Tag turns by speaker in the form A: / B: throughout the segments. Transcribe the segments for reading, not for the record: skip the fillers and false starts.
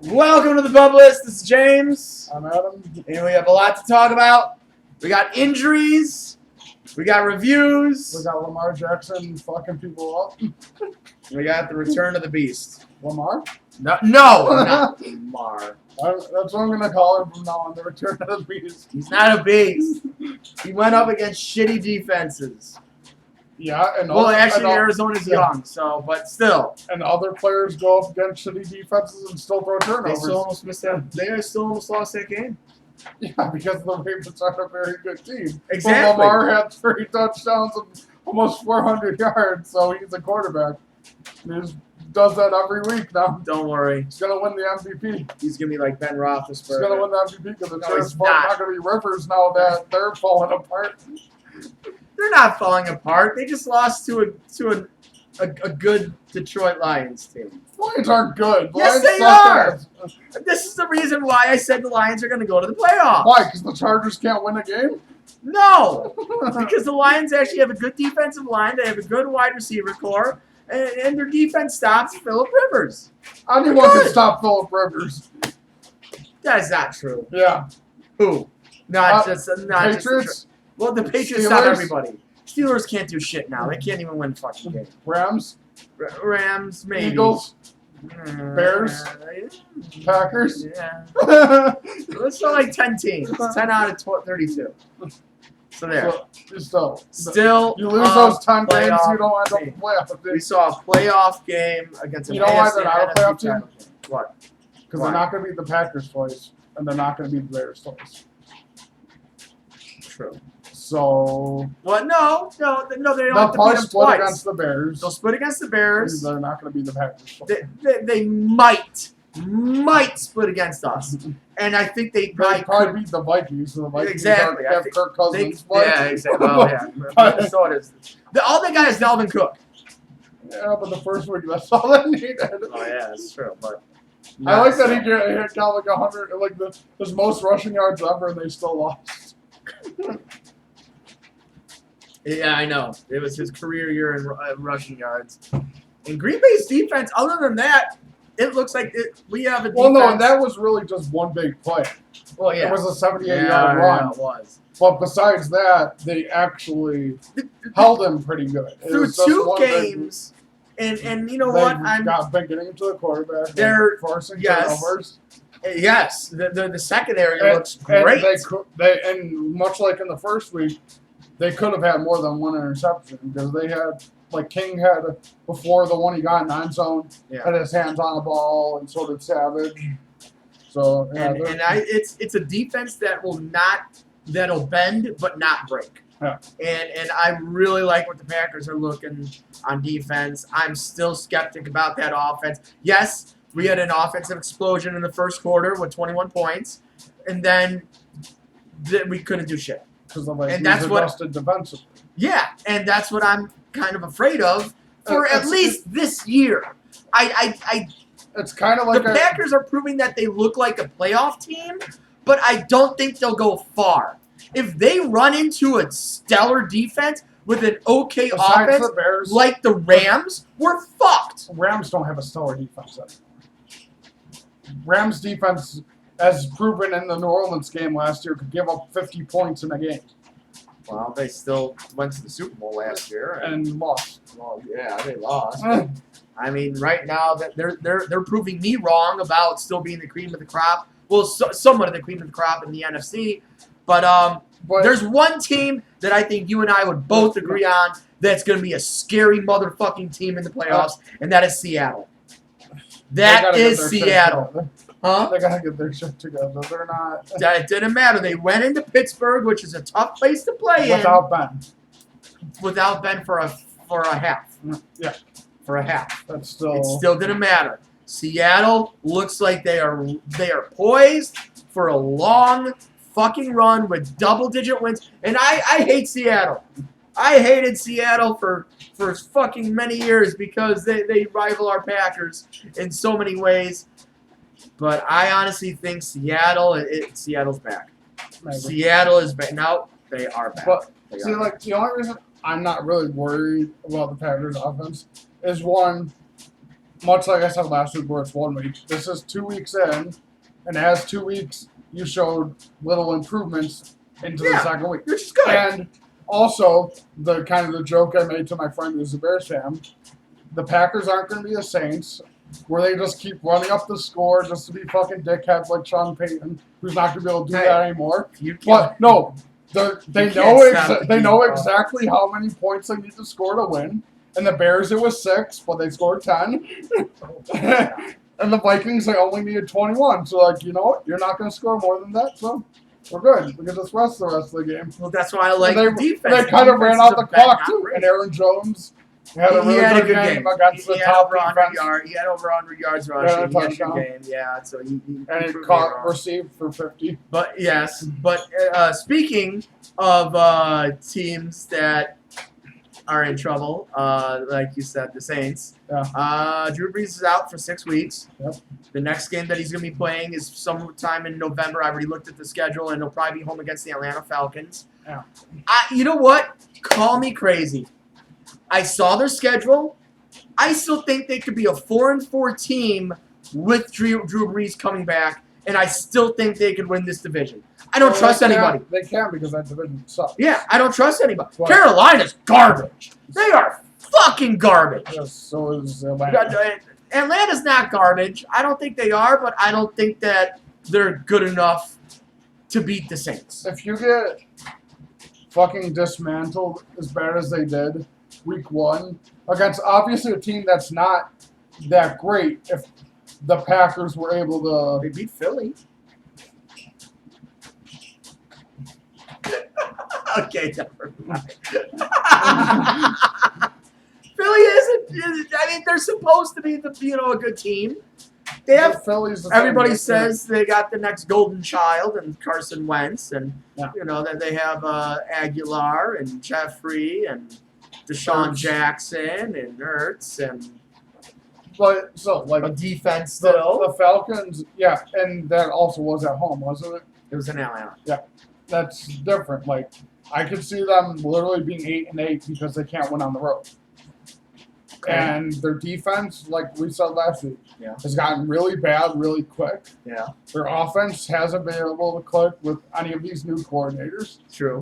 A: Welcome to the Bub List. This is James.
B: I'm Adam.
A: And we have a lot to talk about. We got injuries. We got reviews.
B: We got Lamar Jackson fucking people up.
A: We got the return of the beast.
B: Lamar?
A: No, not Lamar.
B: That's what I'm going to call him from now on, the return of the beast.
A: He's not a beast. He went up against shitty defenses.
B: Yeah, and
A: well, actually, Arizona's young, so but still.
B: And other players go up against shitty defenses and still throw turnovers.
A: They still almost missed that. They still almost lost that game.
B: Yeah, because the Ravens aren't a very good team.
A: Exactly.
B: But Lamar had 3 touchdowns and almost 400 yards, so he's a quarterback. He just does that every week now.
A: Don't worry.
B: He's going to win the MVP.
A: He's going to be like Ben Roethlisberger.
B: He's going to win the MVP because it's not going to be Rivers now that they're falling apart.
A: They're not falling apart. They just lost to a good Detroit Lions team.
B: Lions aren't good.
A: Yes, they are. This is the reason why I said the Lions are going to go to the playoffs.
B: Why? Because the Chargers can't win a game?
A: No, because the Lions actually have a good defensive line. They have a good wide receiver core, and their defense stops Phillip Rivers.
B: Anyone can stop Phillip Rivers.
A: That's not true.
B: Yeah.
A: Who? Not
B: Patriots?
A: Well, the Patriots stop everybody. Steelers can't do shit now. They can't even win the fucking game.
B: Rams?
A: Rams, maybe.
B: Eagles? Bears? Packers?
A: Yeah. Let's go like 10 teams. 10 out of 32. So there.
B: Still, you lose those 10 games, you don't end up playoff.
A: We saw a playoff game against a
B: You know why they're not a playoff team?
A: What?
B: Because they're not going to beat the Packers twice, and they're not going to beat the Bears twice.
A: True.
B: So.
A: What? No, they don't have to beat them
B: split
A: twice.
B: Against the Bears.
A: They'll split against the Bears.
B: They're not going to beat the Packers twice.
A: They might split against us. And I think they
B: probably beat the Vikings. So the Vikings have Kirk Cousins.
A: Yeah, exactly. Well, yeah. Minnesota's. All they got is Dalvin Cook.
B: Yeah, but the first week, that's all they needed.
A: Oh, yeah, that's true. But
B: I like that he got like 100, like his most rushing yards ever, and they still lost.
A: Yeah, I know. It was his career year in rushing yards. And Green Bay's defense, other than that, it looks like we have a defense.
B: Well, no, and that was really just one big play.
A: Well, yeah.
B: It was a 78-yard run.
A: Yeah, it was.
B: But besides that, they actually held him pretty good.
A: Through 2 games, and you know what?
B: Been getting into the quarterback.
A: They're
B: forcing turnovers.
A: Yes, the secondary looks great.
B: And much like in the first week, they could have had more than 1 interception because they had, like King had before the one he got in the end zone, had his hands on the ball, and so did Savage. So
A: it's a defense that'll bend but not break.
B: Yeah.
A: And I really like what the Packers are looking on defense. I'm still skeptic about that offense. Yes, we had an offensive explosion in the first quarter with 21 points, and then we couldn't do shit.
B: And that's what defensively.
A: Yeah, and that's what I'm kind of afraid of for at least this year.
B: It's kind of like
A: the Packers are proving that they look like a playoff team, but I don't think they'll go far. If they run into a stellar defense with an okay offense like the Rams, we're fucked.
B: Rams don't have a stellar defense anymore. Rams defense, as proven in the New Orleans game last year, could give up 50 points in a game.
A: Well, they still went to the Super Bowl last year
B: and lost.
A: Well, yeah, they lost. I mean, right now that they're proving me wrong about still being the cream of the crop. Well, somewhat of the cream of the crop in the NFC, but there's one team that I think you and I would both agree on that's going to be a scary motherfucking team in the playoffs, and that is Seattle. That is Seattle. Huh?
B: They gotta get their shit together. They're not.
A: It didn't matter. They went into Pittsburgh, which is a tough place to play
B: without Ben.
A: Without Ben for a half.
B: Yeah.
A: For a half.
B: That's still.
A: It still didn't matter. Seattle looks like they are poised for a long fucking run with double-digit wins, and I hate Seattle. I hated Seattle for fucking many years because they rival our Packers in so many ways. But I honestly think Seattle's back. Maybe. Seattle is back. No, they are back.
B: But the only reason I'm not really worried about the Packers offense is one, much like I said last week, where it's 1 week, this is 2 weeks in, and as 2 weeks, you showed little improvements into the second week.
A: Which is good.
B: And also, the joke I made to my friend who's a Bears fan, the Packers aren't going to be the Saints, where they just keep running up the score just to be fucking dickheads like Sean Payton, who's not going to be able to do that anymore. But no, they know exactly how many points they need to score to win. And the Bears, it was 6, but they scored 10. And the Vikings, they only needed 21. So, like, you know what? You're not going to score more than that, so we're good. Look at the rest of the game.
A: Well, that's why I like the defense.
B: They kind of ran out the clock, too. And Aaron Jones had a really good game against the top defense.
A: He had over 100 yards rushing. He had a good game. Yeah, so he
B: received for 50.
A: But, yes. But speaking of teams that are in trouble, like you said, the Saints.
B: Yeah.
A: Drew Brees is out for 6 weeks.
B: Yep.
A: The next game that he's going to be playing is sometime in November. I already looked at the schedule, and he'll probably be home against the Atlanta Falcons.
B: Yeah.
A: You know what? Call me crazy. I saw their schedule. I still think they could be a 4-4 team with Drew Brees coming back, and I still think they could win this division. I don't trust anybody.
B: They can because that division sucks.
A: Yeah, I don't trust anybody. But Carolina's garbage. They are fucking garbage.
B: Yes, so is Atlanta.
A: Atlanta's not garbage. I don't think they are, but I don't think that they're good enough to beat the Saints.
B: If you get fucking dismantled as bad as they did week 1 against obviously a team that's not that great, if the Packers were able to...
A: They beat Philly. Okay, never mind. Philly isn't. I mean, they're supposed to be a good team. They have. Everybody says they got the next golden child and Carson Wentz, and that they have Aguilar and Jeffrey and Deshaun Jackson and Ertz and.
B: But so like
A: a defense still.
B: The Falcons, yeah, and that also was at home, wasn't it?
A: It was in Atlanta.
B: Yeah, that's different. Like I could see them literally being 8-8 because they can't win on the road. Okay. And their defense, like we said last week, has gotten really bad really quick.
A: Yeah.
B: Their offense hasn't been able to click with any of these new coordinators.
A: True.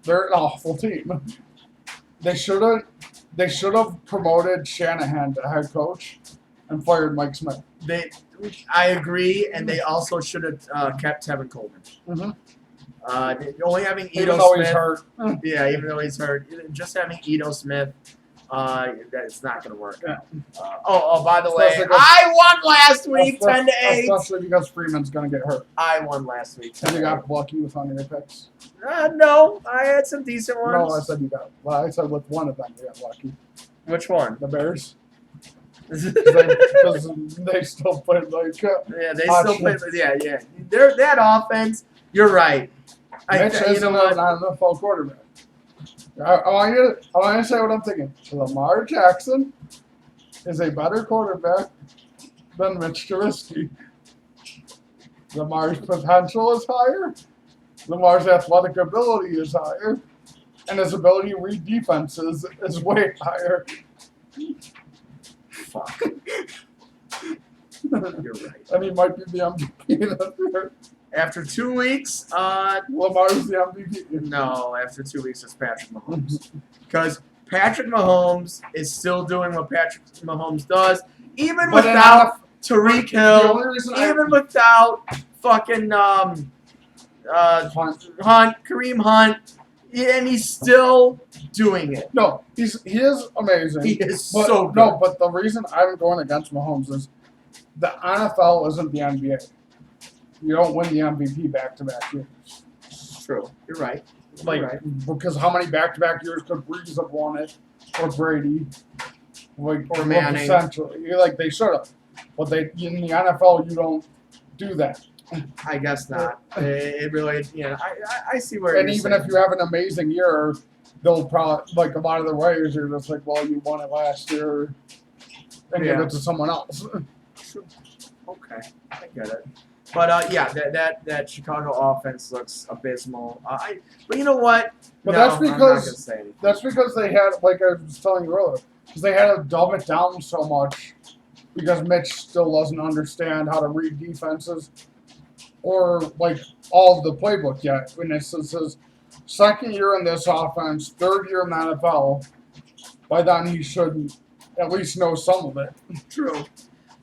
B: They're an awful team. They should have promoted Shanahan to head coach and fired Mike Smith.
A: I agree, and they also should have kept Tevin Coleman.
B: Mm-hmm.
A: Only having Ito
B: even though
A: Smith,
B: he's hurt.
A: Yeah, even though he's hurt, just having Ito Smith, it's not going to work.
B: Yeah.
A: By the way, I won last week, 10-8.
B: Especially because Freeman's going to get hurt.
A: I won last week.
B: And you got lucky with one of your picks.
A: No, I had some decent ones.
B: No, I said you got. Well, I said with one of them you got lucky.
A: Which one?
B: The Bears. Because they still play like.
A: Yeah, they still play. Yeah. That offense. You're right.
B: Mitch isn't an NFL quarterback. I want you to say what I'm thinking. Lamar Jackson is a better quarterback than Mitch Trubisky. Lamar's potential is higher. Lamar's athletic ability is higher. And his ability to read defenses is way higher.
A: Fuck. You're right.
B: And he might be the MVP this year.
A: After 2 weeks,
B: Lamar's the MVP.
A: No, after 2 weeks, it's Patrick Mahomes. Because Patrick Mahomes is still doing what Patrick Mahomes does, even without Tyreek Hill, even without fucking Kareem Hunt, and he's still doing it.
B: No, he is amazing.
A: He is so good.
B: No, but the reason I'm going against Mahomes is the NFL isn't the NBA. You don't win the MVP back-to-back years.
A: True. You're right.
B: Because how many back-to-back years could Brees have won it, or Brady, or
A: Manning?
B: Essentially, they should have, but in the NFL you don't do that.
A: I guess not. It really, I see where.
B: And even if you have an amazing year, they'll probably a lot of the players are just like, well, you won it last year, and give it to someone else.
A: Okay, I get it. But that Chicago offense looks abysmal. But you know what?
B: But that's because they had, like I was telling you earlier, because they had to dumb it down so much because Mitch still doesn't understand how to read defenses or like all of the playbook yet. When it's his second year in this offense, third year in the NFL, by then he should at least know some of it.
A: True.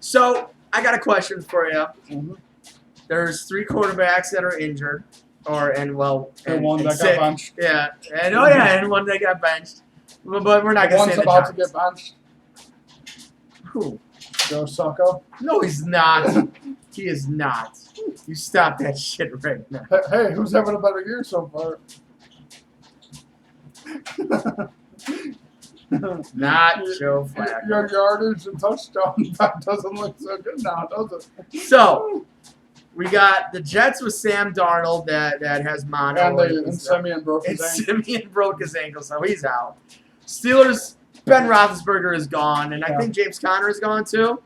A: So I got a question for you.
B: Mm-hmm.
A: There's 3 quarterbacks that are injured, and one
B: that
A: sick.
B: got benched.
A: Yeah, and one that got benched. But we're not going to say the
B: one's about
A: Giants.
B: to get benched.
A: Who?
B: Joe Succo.
A: No, he's not. He is not. You stop that shit right now.
B: Hey, who's having a better year so far?
A: Not Joe Flacco.
B: Your yardage and touchdown that doesn't look so good now, does it?
A: So we got the Jets with Sam Darnold that has mono.
B: And Simeon broke his ankle.
A: Simeon broke his ankle, so he's out. Steelers, Ben Roethlisberger is gone, and I think James Conner is gone too.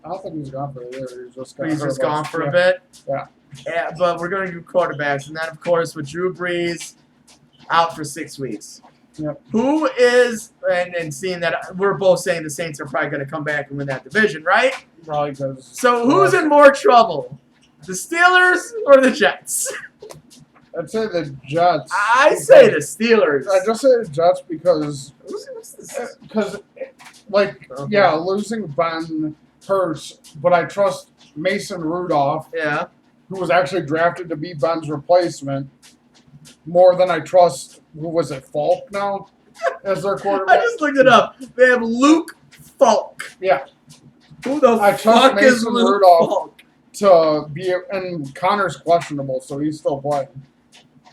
B: I don't think he's gone for a year.
A: He's just gone for a bit.
B: Yeah.
A: But we're going to do quarterbacks, and then of course with Drew Brees out for 6 weeks.
B: Yep.
A: Who is, and seeing that we're both saying the Saints are probably going to come back and win that division, right?
B: Probably because.
A: So who's in more trouble, the Steelers or the Jets?
B: I'd say the Jets.
A: I say the Steelers.
B: I just say the Jets because, losing Ben hurts, but I trust Mason Rudolph, who was actually drafted to be Ben's replacement, more than I trust, who was it, Falk now, as their quarterback?
A: I just looked it up. They have Luke Falk.
B: Yeah.
A: Who the fuck is Luke Falk?
B: To be, and Connor's questionable, so he's still playing.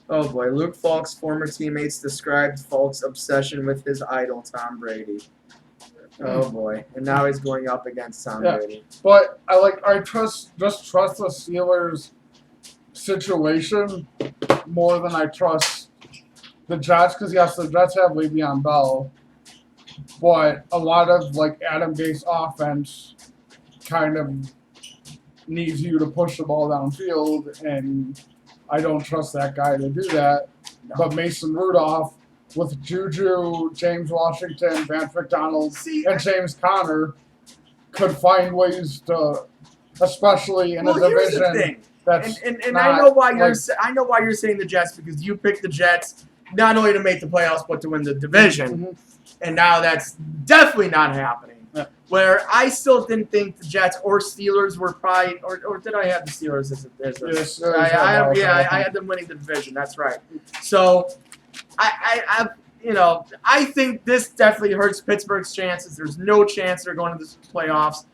A: Oh boy, Luke Falk's former teammates described Falk's obsession with his idol, Tom Brady. Oh boy, and now he's going up against Tom Brady.
B: But I trust the Steelers' situation more than I trust the Jets, because yes, the Jets have Le'Veon Bell, but a lot of Adam Gase's offense kind of needs you to push the ball downfield, and I don't trust that guy to do that. No. But Mason Rudolph, with Juju, James Washington, Vance McDonald, and James Conner, could find ways to, especially in a division that's
A: and I know why you're saying the Jets, because you picked the Jets not only to make the playoffs but to win the division, and now that's definitely not happening.
B: Yeah.
A: Where I still didn't think the Jets or Steelers were probably, or did I have the Steelers as
B: yes,
A: I had them winning the division. That's right. So I think this definitely hurts Pittsburgh's chances. There's no chance they're going to the playoffs.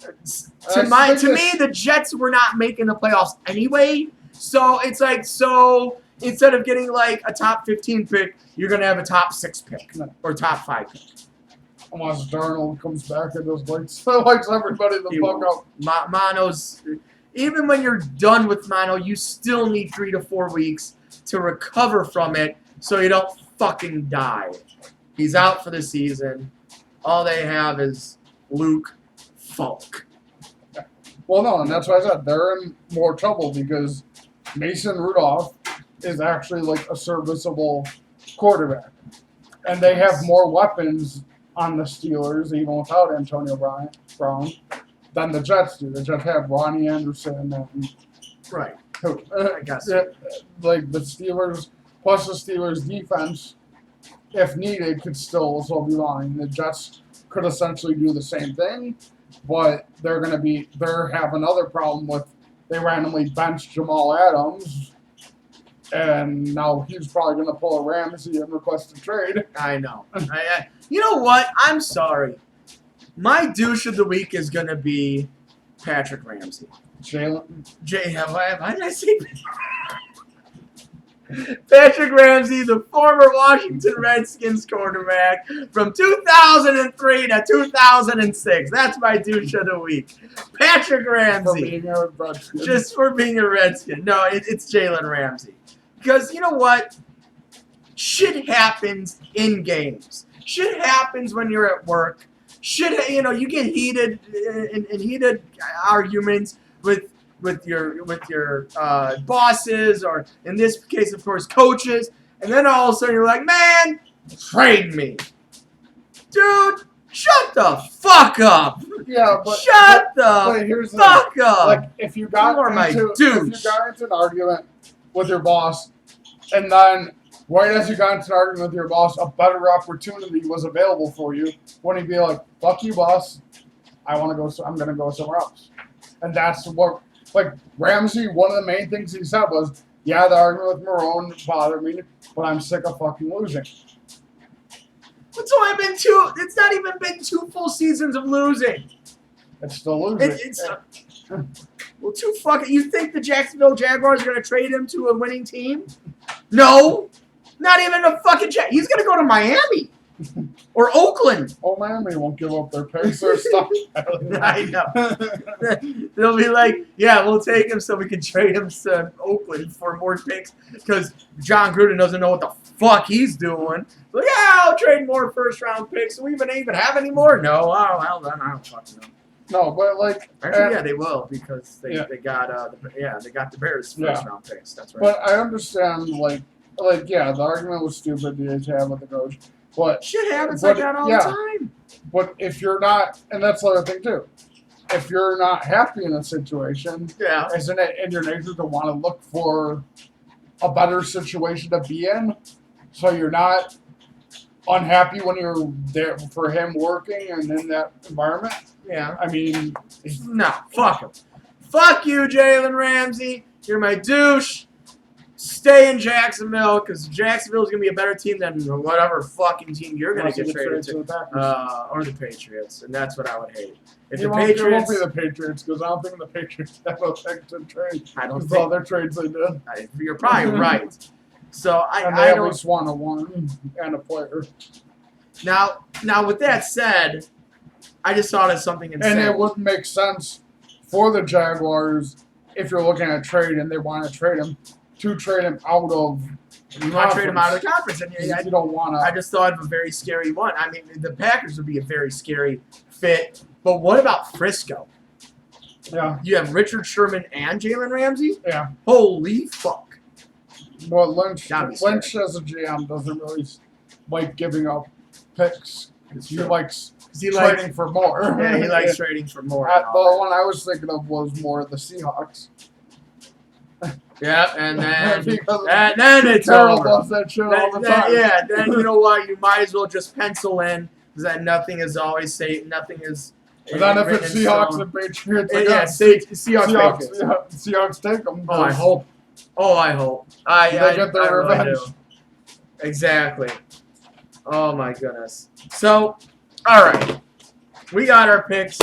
A: To me, the Jets were not making the playoffs anyway. So it's instead of getting a top 15 pick, you're going to have a top 6 pick or top 5 pick.
B: Unless Darnold comes back and just lights everybody the fuck up.
A: Mono's, even when you're done with mono, you still need 3 to 4 weeks to recover from it so you don't fucking die. He's out for the season. All they have is Luke Falk.
B: Well, no, and that's why I said they're in more trouble because Mason Rudolph is actually a serviceable quarterback. And they have more weapons on the Steelers, even without Antonio Brown, than the Jets do. The Jets have Ronnie Anderson and
A: right.
B: I guess the Steelers plus the Steelers defense, if needed, could still also be lying. The Jets could essentially do the same thing, but they're have another problem with they randomly benched Jamal Adams. And now he's probably going to pull a Ramsey and request a trade.
A: I know. You know what? I'm sorry. My douche of the week is going to be Patrick Ramsey.
B: Jalen?
A: Why did I say Patrick Ramsey, the former Washington Redskins quarterback from 2003 to 2006. That's my douche of the week. Patrick Ramsey. Just for being a Redskin. No, it's Jalen Ramsey. Because you know what? Shit happens in games. Shit happens when you're at work. Shit, you get heated in heated arguments with your bosses, or in this case, of course, coaches. And then all of a sudden you're like, man, trade me. Dude, Shut the fuck up.
B: Yeah, but
A: Shut the
B: here's
A: fuck up.
B: Like if you got into an argument with your boss, and then right as you got into an argument with your boss, a better opportunity was available for you, wouldn't he be like, "Fuck you, boss. I'm gonna go somewhere else." And that's what, like Ramsey. One of the main things he said was, "Yeah, the argument with Marone bothered me, but I'm sick of fucking losing."
A: It's only been two. It's not even been 2 full seasons of losing.
B: It's still losing.
A: Well, too fucking. You think the Jacksonville Jaguars are gonna trade him to a winning team? No, not even a fucking. He's gonna go to Miami or Oakland.
B: Oh, Miami won't give up their picks or stuff.
A: I know. They'll be like, yeah, we'll take him so we can trade him to Oakland for more picks because John Gruden doesn't know what the fuck he's doing. But yeah, I'll trade more first-round picks. Do we even have any more? No. Oh, well, then I don't fucking know.
B: No, but like
A: actually, yeah, they will because they got the Bears first-round picks. That's right.
B: But I understand, like yeah, the argument was stupid to have with the coach. But
A: shit happens like that all the time.
B: But if you're not, and that's the other thing too, if you're not happy in a situation, isn't it in your nature to want to look for a better situation to be in, so you're not unhappy when you're there for him working and in that environment?
A: Yeah.
B: I mean,
A: no, fuck him. Fuck you, Jalen Ramsey. You're my douche. Stay in Jacksonville because Jacksonville is going to be a better team than whatever fucking team you're going to get traded to. Or the Patriots. And that's what I would hate. If the Patriots.
B: It won't be the Patriots because I don't think the Patriots have a effective trade.
A: I don't think.
B: All their trades they did.
A: You're probably right. So
B: I at least won a one and a player.
A: Now, with that said, I just thought of something insane.
B: And it wouldn't make sense for the Jaguars if you're looking at trade and they want to trade him. To trade him out of
A: you want to trade him out of the conference, and
B: you don't want to.
A: I just thought of a very scary one. I mean, the Packers would be a very scary fit, but what about Frisco?
B: Yeah,
A: you have Richard Sherman and Jalen Ramsey.
B: Yeah, holy
A: fuck.
B: Well, Lynch as a GM doesn't really like giving up picks. He likes trading for more.
A: Yeah, he likes trading for more.
B: The one I was thinking of was more the Seahawks.
A: Yeah, and then it's over.
B: Does that shit all the time.
A: Yeah, then you know what? You might as well just pencil in that nothing is always safe. Nothing is.
B: And then if it's Seahawks and Patriots, Seahawks take them.
A: Oh, I hope. They
B: get their revenge.
A: Really do. Exactly. Oh my goodness. So, all right, we got our picks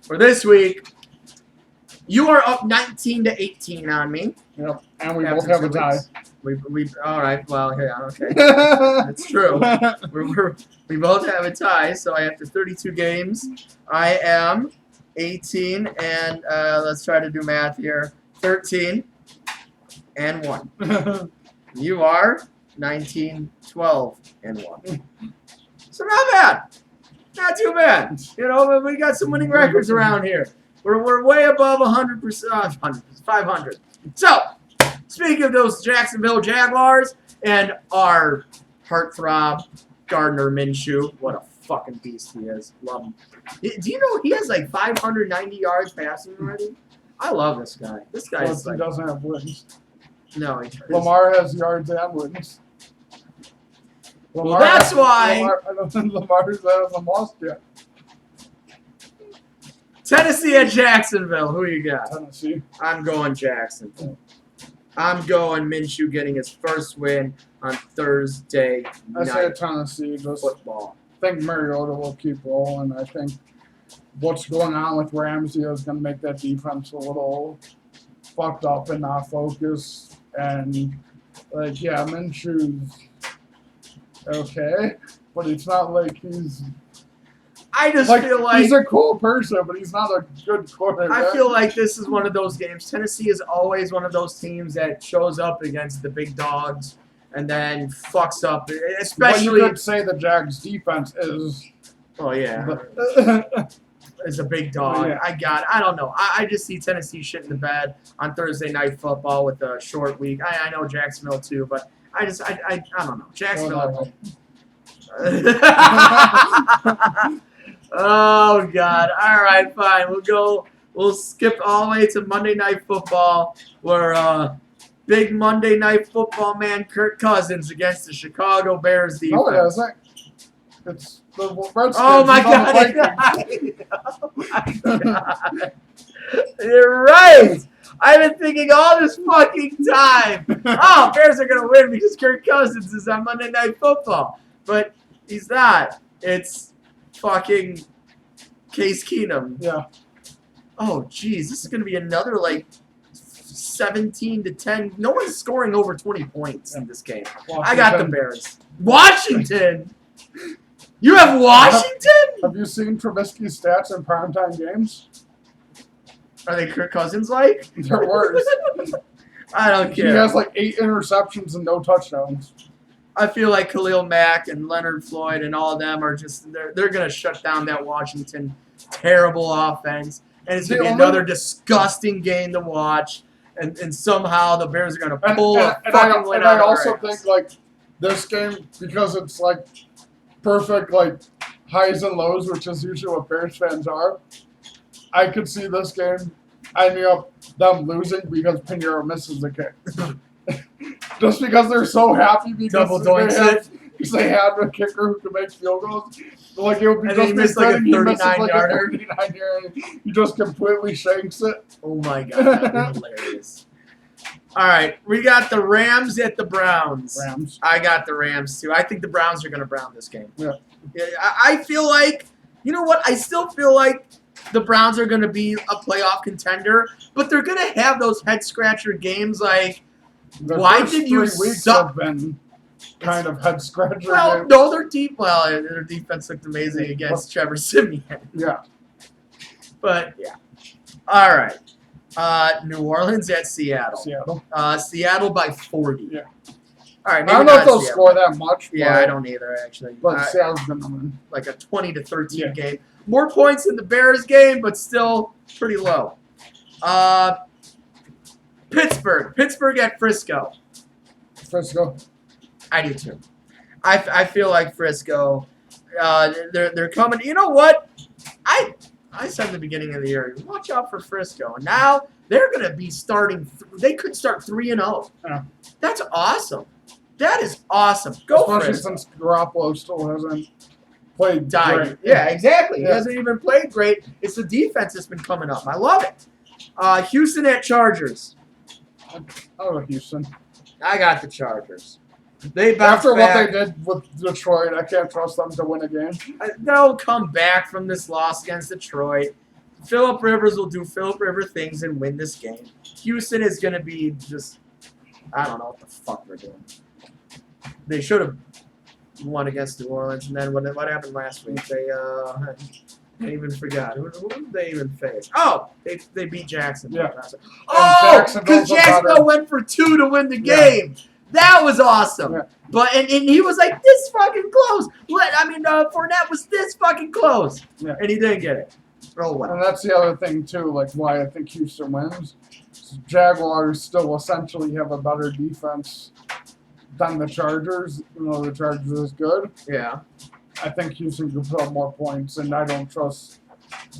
A: for this week. You are up 19-18 on me.
B: Yep, and we both have a tie.
A: We all right. Well, yeah, okay. That's true. We both have a tie. So after 32 games, I am 18 and let's try to do math here. 13 and 1. You are 19, 12 and 1. So not bad. Not too bad. You know, we got some winning records around here. We're way above 100%, 500. So, speaking of those Jacksonville Jaguars and our heartthrob Gardner Minshew, what a fucking beast he is. Love him. Do you know he has like 590 yards passing already? I love this guy. This guy is like,
B: he doesn't have wins.
A: No, he doesn't.
B: Lamar has yards and wins.
A: Well, that's why
B: I don't think Lamar hasn't lost yet.
A: Tennessee at Jacksonville. Who you got?
B: Tennessee.
A: I'm going Jacksonville. I'm going Minshew getting his first win on Thursday night.
B: I say Tennessee. Just
A: football.
B: I think Mariota will keep rolling. I think what's going on with Ramsey is going to make that defense a little fucked up and not focused. And, like, yeah, Minshew's okay, but it's not like he's...
A: I just feel like
B: he's a cool person, but he's not a good quarterback.
A: I feel like this is one of those games. Tennessee is always one of those teams that shows up against the big dogs and then fucks up. Especially,
B: but you could say the Jags' defense is.
A: Oh yeah, is a big dog.
B: Yeah.
A: I don't know. I just see Tennessee shit in the bed on Thursday Night Football with a short week. I know Jacksonville too, but I don't know. Jacksonville. Oh God! All right, fine. We'll go. We'll skip all the way to Monday Night Football, where big Monday Night Football man Kirk Cousins against the Chicago Bears defense.
B: No, it isn't. It's the Redskins.
A: Oh my God! Oh my God! You're right. I've been thinking all this fucking time. Oh, Bears are gonna win because Kirk Cousins is on Monday Night Football, but he's not. It's fucking Case Keenum.
B: Yeah.
A: Oh, geez, this is gonna be another like 17-10. No one's scoring over 20 points in this game.
B: Washington.
A: I got the Bears. Washington. You have Washington?
B: Have you seen Trubisky's stats in primetime games?
A: Are they Kirk Cousins like?
B: They're worse.
A: I don't care.
B: He has like 8 interceptions and no touchdowns.
A: I feel like Khalil Mack and Leonard Floyd and all of them are just they're gonna shut down that Washington terrible offense, and it's gonna be another disgusting game to watch. And somehow the Bears are gonna pull a fucking win out of
B: I also
A: their ass.
B: think like this game, because it's like perfect like highs and lows, which is usually what Bears fans are. I could see this game ending up them losing because Pinheiro misses the kick. Just because they're so happy because they had a kicker who could make field goals. Like it would be
A: And
B: just
A: he missed like a 39-yarder.
B: He just completely shanks it.
A: Oh my God, that'd be hilarious. All right, we got the Rams at the Browns.
B: Rams.
A: I got the Rams too. I think the Browns are gonna brown this game.
B: Yeah.
A: I feel like, you know what? I still feel like the Browns are gonna be a playoff contender, but they're gonna have those head scratcher games like.
B: The
A: Why
B: first
A: did you
B: 3 weeks
A: suck?
B: have been kind of head scratcher.
A: Well,
B: games.
A: no, their defense looked amazing against Trevor Siemian.
B: Yeah.
A: But yeah. All right. New Orleans at Seattle. Seattle by 40.
B: Yeah.
A: All right.
B: I don't know if they'll score that much.
A: Yeah,
B: but,
A: I don't either actually.
B: But Seattle's gonna win.
A: Like a 20-13 game. More points than the Bears game, but still pretty low. Pittsburgh at Frisco.
B: Frisco.
A: I do too. I feel like Frisco. They're coming. You know what? I said at the beginning of the year, watch out for Frisco. And now they're going to be starting. They could start 3-0.
B: Yeah.
A: That's awesome. That is awesome. Go
B: Especially
A: Frisco.
B: since Garoppolo still hasn't played great.
A: Yeah, exactly.
B: Yeah.
A: He hasn't even played great. It's the defense that's been coming up. I love it. Houston at Chargers.
B: Oh, Houston.
A: I got the Chargers. They
B: After
A: back.
B: what they did with Detroit, I can't trust them to win a game.
A: They'll come back from this loss against Detroit. Phillip Rivers will do Phillip Rivers things and win this game. Houston is going to be just, I don't know what the fuck they're doing. They should have won against New Orleans, and then what happened last week? I even forgot. Who did they even face? Oh, they beat Jacksonville.
B: Yeah.
A: Oh, because Jacksonville went for 2 to win the game. That was awesome.
B: Yeah.
A: But and he was like this fucking close. Fournette was this fucking close, and he didn't get it. Oh wow.
B: And that's the other thing too, like why I think Houston wins. Jaguars still essentially have a better defense than the Chargers, even though the Chargers is good.
A: Yeah.
B: I think Houston can put up more points, and I don't trust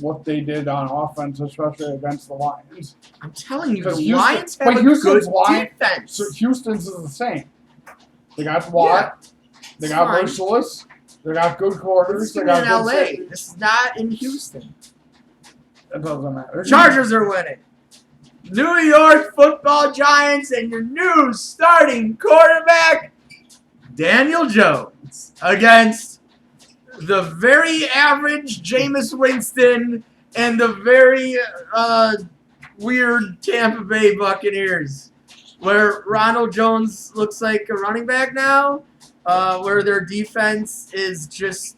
B: what they did on offense, especially against the Lions.
A: I'm telling you, the
B: Houston-
A: Lions have
B: but
A: a
B: Houston's
A: good defense.
B: So Houston's is the same. They got Watt. They got
A: fine.
B: Merciless. They got good quarters.
A: This
B: They
A: is in
B: got good
A: LA.
B: safety.
A: This is not in Houston.
B: It doesn't matter.
A: Chargers are winning. New York Football Giants and your new starting quarterback, Daniel Jones, against the very average Jameis Winston and the very weird Tampa Bay Buccaneers, where Ronald Jones looks like a running back now, where their defense is just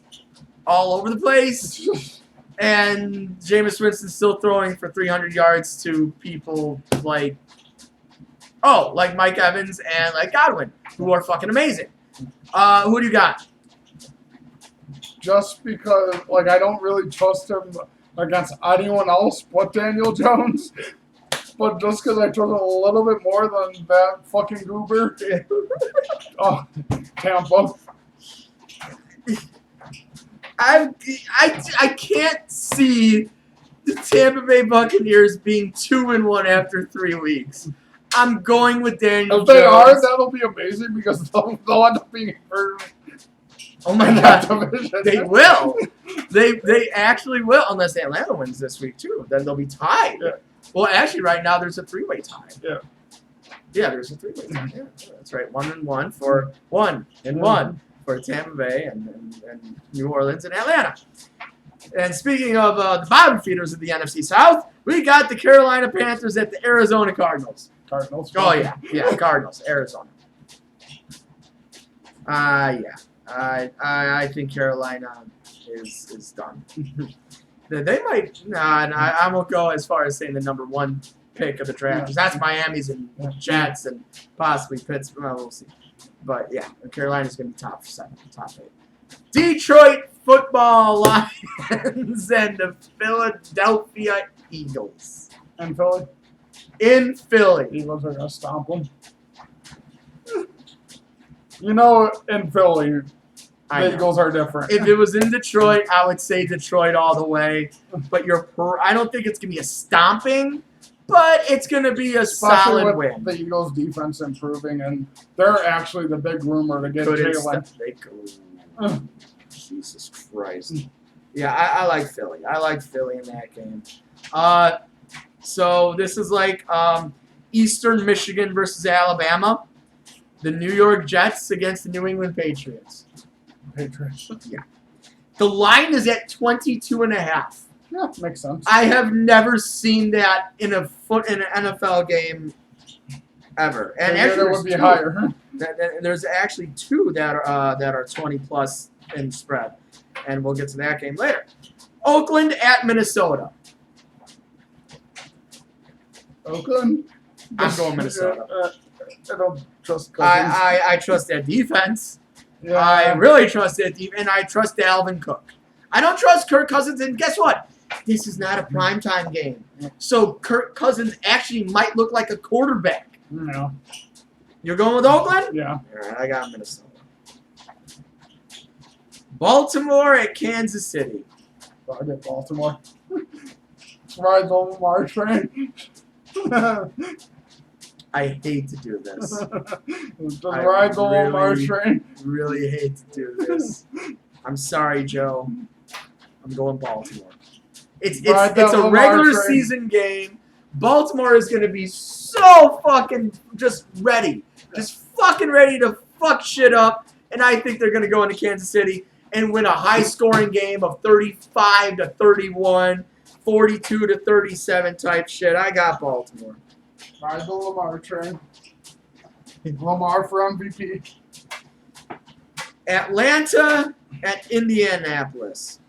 A: all over the place, and Jameis Winston's still throwing for 300 yards to people like Mike Evans and like Godwin, who are fucking amazing. Who do you got?
B: Just because, like, I don't really trust him against anyone else but Daniel Jones. But just because I trust him a little bit more than that fucking goober. Oh, Tampa.
A: I can't see the Tampa Bay Buccaneers being 2-1 after 3 weeks. I'm going with Daniel
B: If they
A: Jones.
B: are, that'll be amazing because they'll end up being first.
A: Oh my God, they will. They actually will, unless Atlanta wins this week too. Then they'll be tied.
B: Yeah.
A: Well, actually, right now there's a 3-way tie.
B: Yeah.
A: Yeah, there's a 3-way tie. Yeah, that's right. 1-1 for 1-1 for Tampa Bay and New Orleans and Atlanta. And speaking of the bottom feeders of the NFC South, we got the Carolina Panthers at the Arizona Cardinals.
B: Cardinals.
A: Oh yeah, Cardinals, Arizona. Yeah. I think Carolina is done. They might. I won't go as far as saying the number 1 pick of the draft because that's Miami's and Jets and possibly Pittsburgh. Well, we'll see. But yeah, Carolina's going to be top 7, top 8. Detroit Football Lions and the Philadelphia Eagles.
B: And Philly.
A: In Philly.
B: Eagles are going to stomp them. You know, in Philly, the Eagles are different.
A: If it was in Detroit, I would say Detroit all the way. But I don't think it's going to be a stomping, but it's going to be a
B: Especially
A: solid
B: with
A: win.
B: the Eagles' defense improving, and they're actually the big rumor to get Jalen.
A: Jesus Christ. Yeah, I like Philly. I like Philly in that game. So this is like Eastern Michigan versus Alabama. The New York Jets against the New England Patriots. Yeah. The line is at 22.5.
B: Yeah, makes sense.
A: I have never seen that in an NFL game ever. And actually,
B: it would be higher.
A: There's actually 2 that are 20 plus in spread, and we'll get to that game later. Oakland at Minnesota.
B: Oakland.
A: I'm going Minnesota.
B: I don't trust Cousins.
A: I trust that defense.
B: Yeah.
A: I really trust that defense, and I trust Dalvin Cook. I don't trust Kirk Cousins, and guess what? This is not a primetime game. So Kirk Cousins actually might look like a quarterback.
B: No.
A: You're going with Oakland?
B: Yeah.
A: All right, I got Minnesota. Baltimore at Kansas City.
B: I get Baltimore. Ride the Lamar train.
A: I hate to do this.
B: Just ride the Lamar train.
A: Really hate to do this. I'm sorry, Joe. I'm going Baltimore. It's a regular season game. Baltimore is going to be so fucking just ready. Just fucking ready to fuck shit up. And I think they're going to go into Kansas City and win a high-scoring game of 35-31, 42-37 type shit. I got Baltimore.
B: Ride the Lamar train. Lamar for MVP.
A: Atlanta at Indianapolis.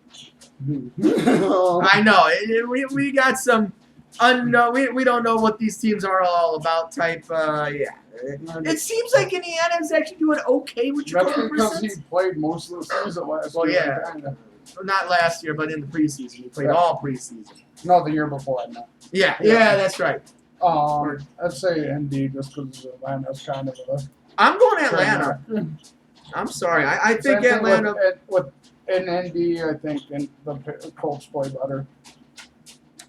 A: I know. We got some unknown. We don't know what these teams are all about type. Yeah. It seems like Indiana is actually doing okay with Jacoby
B: That's because
A: Brissett.
B: he played most of the season last year.
A: Well, yeah. Not last year, but in the preseason. He played all preseason.
B: No, the year before. No.
A: Yeah, that's right.
B: I'd say ND just because Atlanta's kind of a.
A: I'm going Atlanta. I'm sorry. I think Atlanta.
B: In ND, I think the Colts play better.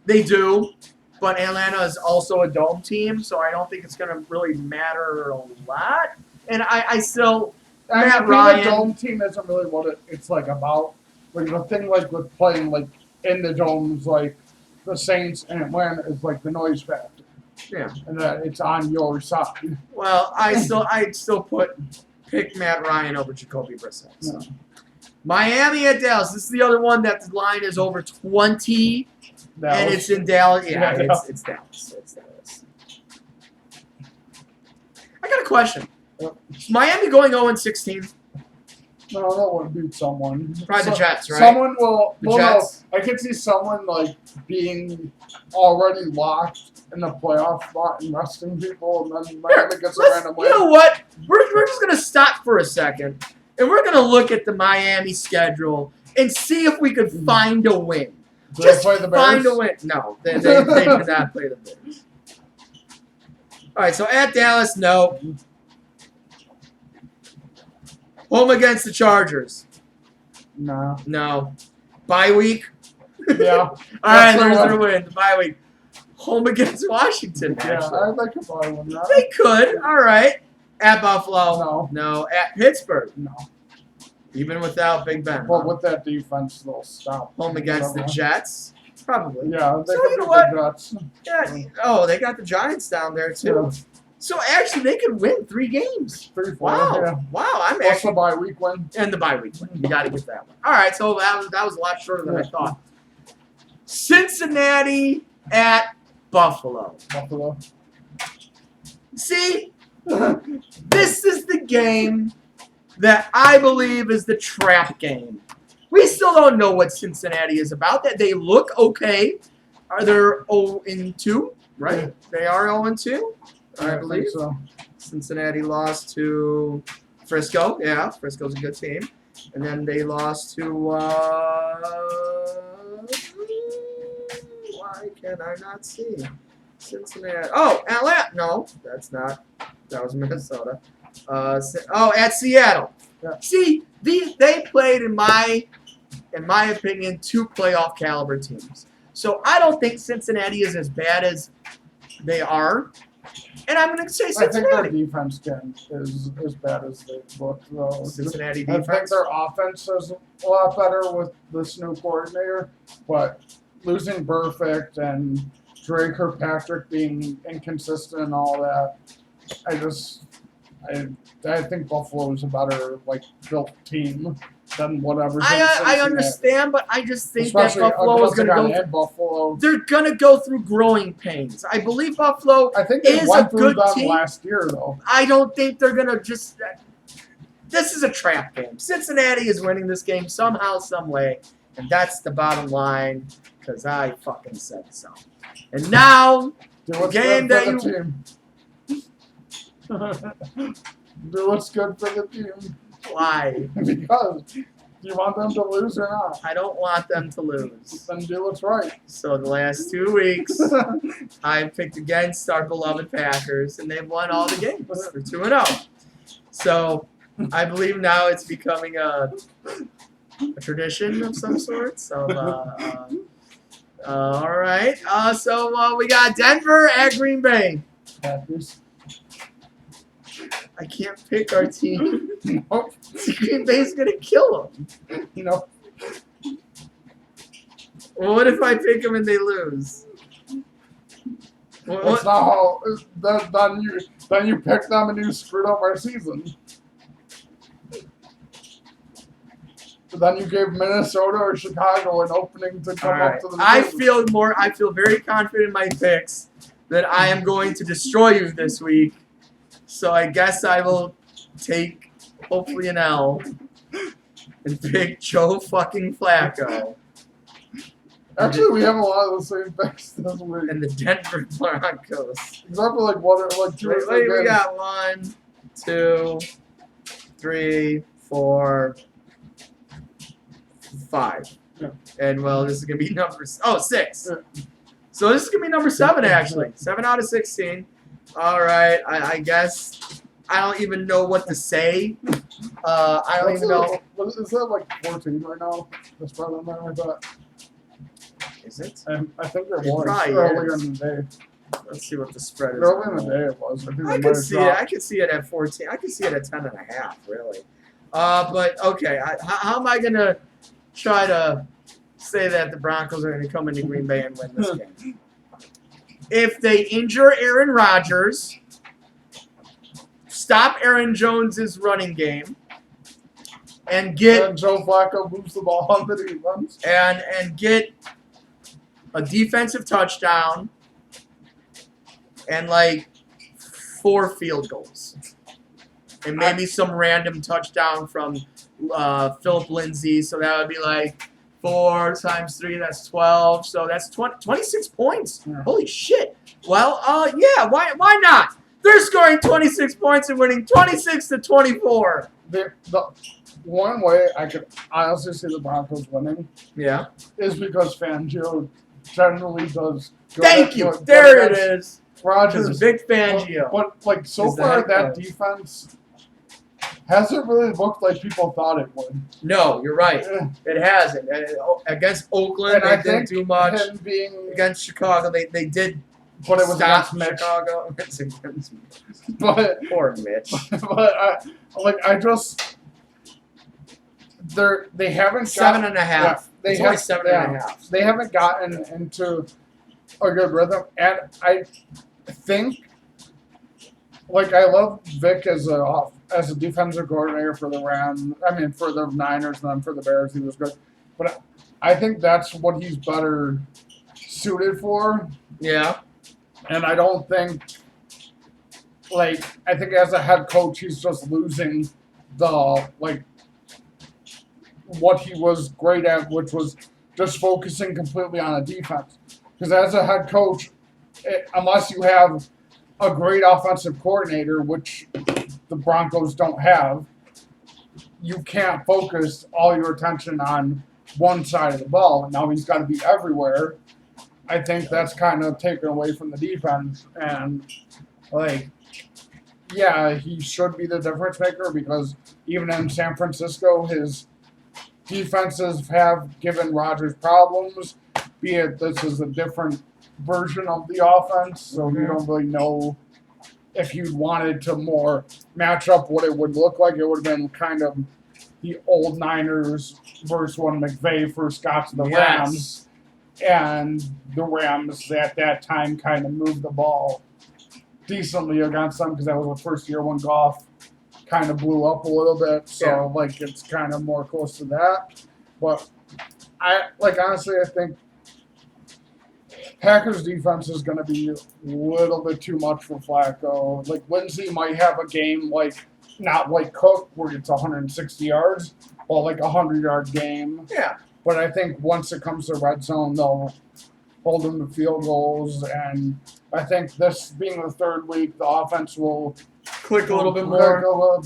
A: They do, but Atlanta is also a dome team, so I don't think it's going to really matter a lot. And I still. Matt Ryan.
B: The dome team isn't really what it's like about. Like the thing like with playing like in the domes, like the Saints and Atlanta is like the noise factor.
A: Yeah.
B: And that it's on your side.
A: Well, I'd still pick Matt Ryan over Jacoby Brissett. So.
B: Yeah.
A: Miami at Dallas. This is the other one that the line is over 20, and it's in Dallas. Yeah, it's Dallas. It's Dallas. I got a question. Is Miami going 0-16?
B: No, that would beat someone.
A: Probably the Jets, right?
B: Someone will.
A: The Jets.
B: No, I could see someone like being already locked in the playoff spot and resting people, and then Miami gets a random win.
A: You know what? We're just gonna stop for a second, and we're gonna look at the Miami schedule and see if we could find a win.
B: Do
A: Just
B: they play the Bears?
A: find a win. No, they do not play the Bears. All right, so at Dallas, no. Home against the Chargers.
B: No.
A: No. Bye week?
B: Yeah.
A: All right, there's their win. The bye week. Home against Washington,
B: Yeah,
A: actually.
B: they could probably win that.
A: They could. All right. At Buffalo.
B: No.
A: No. At Pittsburgh.
B: No.
A: Even without Big Ben.
B: Well, with that defense, they'll stop.
A: Home against the Jets. Probably.
B: Yeah, they
A: So
B: could
A: you know
B: beat
A: what?
B: the Jets.
A: Yeah. Oh, they got the Giants down there, too.
B: Yeah.
A: So, actually, they could win 3 games.
B: 3-4.
A: Wow.
B: Yeah.
A: Wow. I'm
B: Plus
A: actually...
B: the bye week win.
A: And the bye week win. You got to get that one. All right, so that was a lot shorter than I thought. Cincinnati at Buffalo.
B: Buffalo.
A: See, this is the game that I believe is the trap game. We still don't know what Cincinnati is about. That they look okay. Are they 0-2? Right? They are 0-2, I believe.
B: Think so.
A: Cincinnati lost to Frisco. Yeah, Frisco's a good team. And then they lost to, why can I not see? Cincinnati. Oh, Atlanta. No, that's not. That was Minnesota. At Seattle.
B: Yeah.
A: See, they played, in my opinion, 2 playoff caliber teams. So I don't think Cincinnati is as bad as they are. And I'm going to say Cincinnati.
B: I think their defense is as bad as they look, though.
A: Cincinnati
B: I
A: defense.
B: think their offense is a lot better with this new coordinator, but losing Burfict and Dre Kirkpatrick being inconsistent and all that, I think Buffalo is a better built team than whatever's in Cincinnati.
A: I understand, but I just think
B: Especially
A: that Buffalo is going to go.
B: Buffalo.
A: They're going to go through growing pains. I believe Buffalo
B: I think they
A: is
B: went
A: a
B: through
A: good
B: them
A: team.
B: last year, though.
A: I don't think they're going to just. This is a trap game. Cincinnati is winning this game somehow, some way, and that's the bottom line. Because I fucking said so. And now,
B: Do what's
A: game
B: good
A: that
B: for
A: you.
B: the team. Do what's good for the team.
A: Why?
B: Because you want them to lose or not?
A: I don't want them to lose.
B: Then do what's right.
A: So the last 2 weeks, I picked against our beloved Packers, and they've won all the games. They're 2-0. So I believe now it's becoming a tradition of some sort. So, all right. So we got Denver at Green Bay.
B: Packers.
A: I can't pick our team.
B: Nope.
A: Green Bay's gonna kill them.
B: You know.
A: Well, what if I pick them and they lose?
B: That's not how. Then you picked them and you screwed up our season. Then you gave Minnesota or Chicago an opening to come up to the.
A: I feel very confident in my picks that I am going to destroy you this week. So I guess I will take hopefully an L and pick Joe fucking Flacco.
B: Actually, we have a lot of the same picks this week.
A: And the Denver Broncos.
B: Except for two or three
A: We
B: games.
A: got 1, 2, 3, 4, 5.
B: Yeah.
A: And well, this is gonna be number 6.
B: Yeah.
A: So this is gonna be number 7 actually. 7 out of 16. All right. I guess I don't even know what to say. I don't even know.
B: Is that 14 right now? That's probably on there, I thought.
A: Is it?
B: I think there
A: It
B: was
A: probably
B: earlier
A: is.
B: in the day.
A: Let's see what the spread is.
B: Earlier in the day it was. I think
A: I
B: it
A: could
B: might
A: see
B: have
A: it.
B: dropped.
A: I could see it at 14. I could see it at 10.5. Really. But okay. How am I gonna try to say that the Broncos are gonna come into Green Bay and win this game? If they injure Aaron Rodgers, stop Aaron Jones' running game, and get
B: And Joe Flacco moves the ball on the defense.
A: and get a defensive touchdown and 4 field goals. And maybe some random touchdown from Philip Lindsay. So that would be 4 times 3, that's 12. So that's 26 points.
B: Yeah.
A: Holy shit. Well, yeah, why not? They're scoring 26 points and winning 26-24.
B: The one way I could honestly see the Broncos winning
A: Yeah.
B: is because Fangio generally does good.
A: Thank you.
B: Good
A: There it
B: against
A: is.
B: Rodgers.
A: Because Vic Fangio.
B: But so
A: is the
B: far
A: head
B: that
A: coach.
B: defense hasn't really looked like people thought it would.
A: No, you're right. It hasn't. Against Oakland, they didn't do much. Against Chicago, they did.
B: But it was
A: stop
B: against Mitch.
A: Chicago. It's against Mitch.
B: But
A: poor Mitch.
B: But I just they haven't
A: 7.5.
B: Yeah,
A: It's only 7.5.
B: They haven't gotten into a good rhythm, and I think I love Vic as a defensive coordinator for the Rams. I mean, for the Niners and then for the Bears, he was good. But I think that's what he's better suited for.
A: Yeah.
B: And I don't think, I think as a head coach, he's just losing what he was great at, which was just focusing completely on a defense. Because as a head coach, unless you have a great offensive coordinator, which the Broncos don't have, you can't focus all your attention on one side of the ball. Now he's got to be everywhere. I think that's kind of taken away from the defense. And, he should be the difference maker because even in San Francisco, his defenses have given Rodgers problems, be it this is a different version of the offense, so you don't really know if you wanted to more match up what it would look like. It would have been kind of the old Niners versus when McVay first got to the Rams. And the Rams at that time kind of moved the ball decently against them because that was the first year when Goff kind of blew up a little bit. So, it's kind of more close to that. But, honestly, I think Packers defense is going to be a little bit too much for Flacco. Lindsey might have a game not like Cook where it's 160 yards, but a 100-yard game.
A: Yeah.
B: But I think once it comes to red zone, they'll hold them to field goals. And I think this being the third week, the offense will
A: click a little bit more.
B: They'll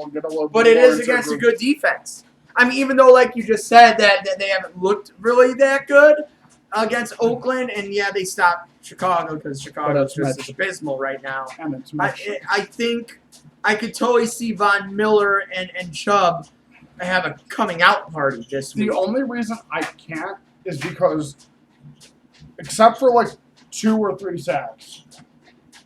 B: get a little
A: but
B: bit
A: it is against a good defense. I mean, even though, like you just said, that they haven't looked really that good against Oakland, and they stopped Chicago because Chicago's just abysmal right now.
B: And it's
A: I think I could totally see Von Miller and Chubb have a coming out party this week.
B: The only reason I can't is because, except for 2 or 3 sacks,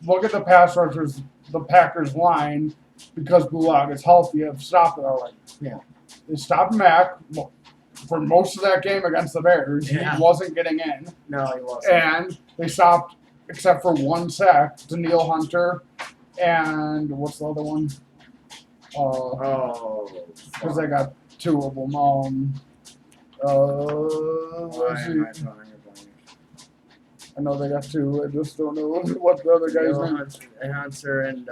B: look at the pass rushers, the Packers line, because Bullock is healthy, have stopped it already.
A: Yeah.
B: They stopped Mack for most of that game against the Bears.
A: Yeah.
B: He wasn't getting in.
A: No, he wasn't.
B: And they stopped, except for 1 sack, Danielle Hunter and what's the other one? Because they got 2 of them. I know they got 2. I just don't know what the other guy's name.
A: Hunter and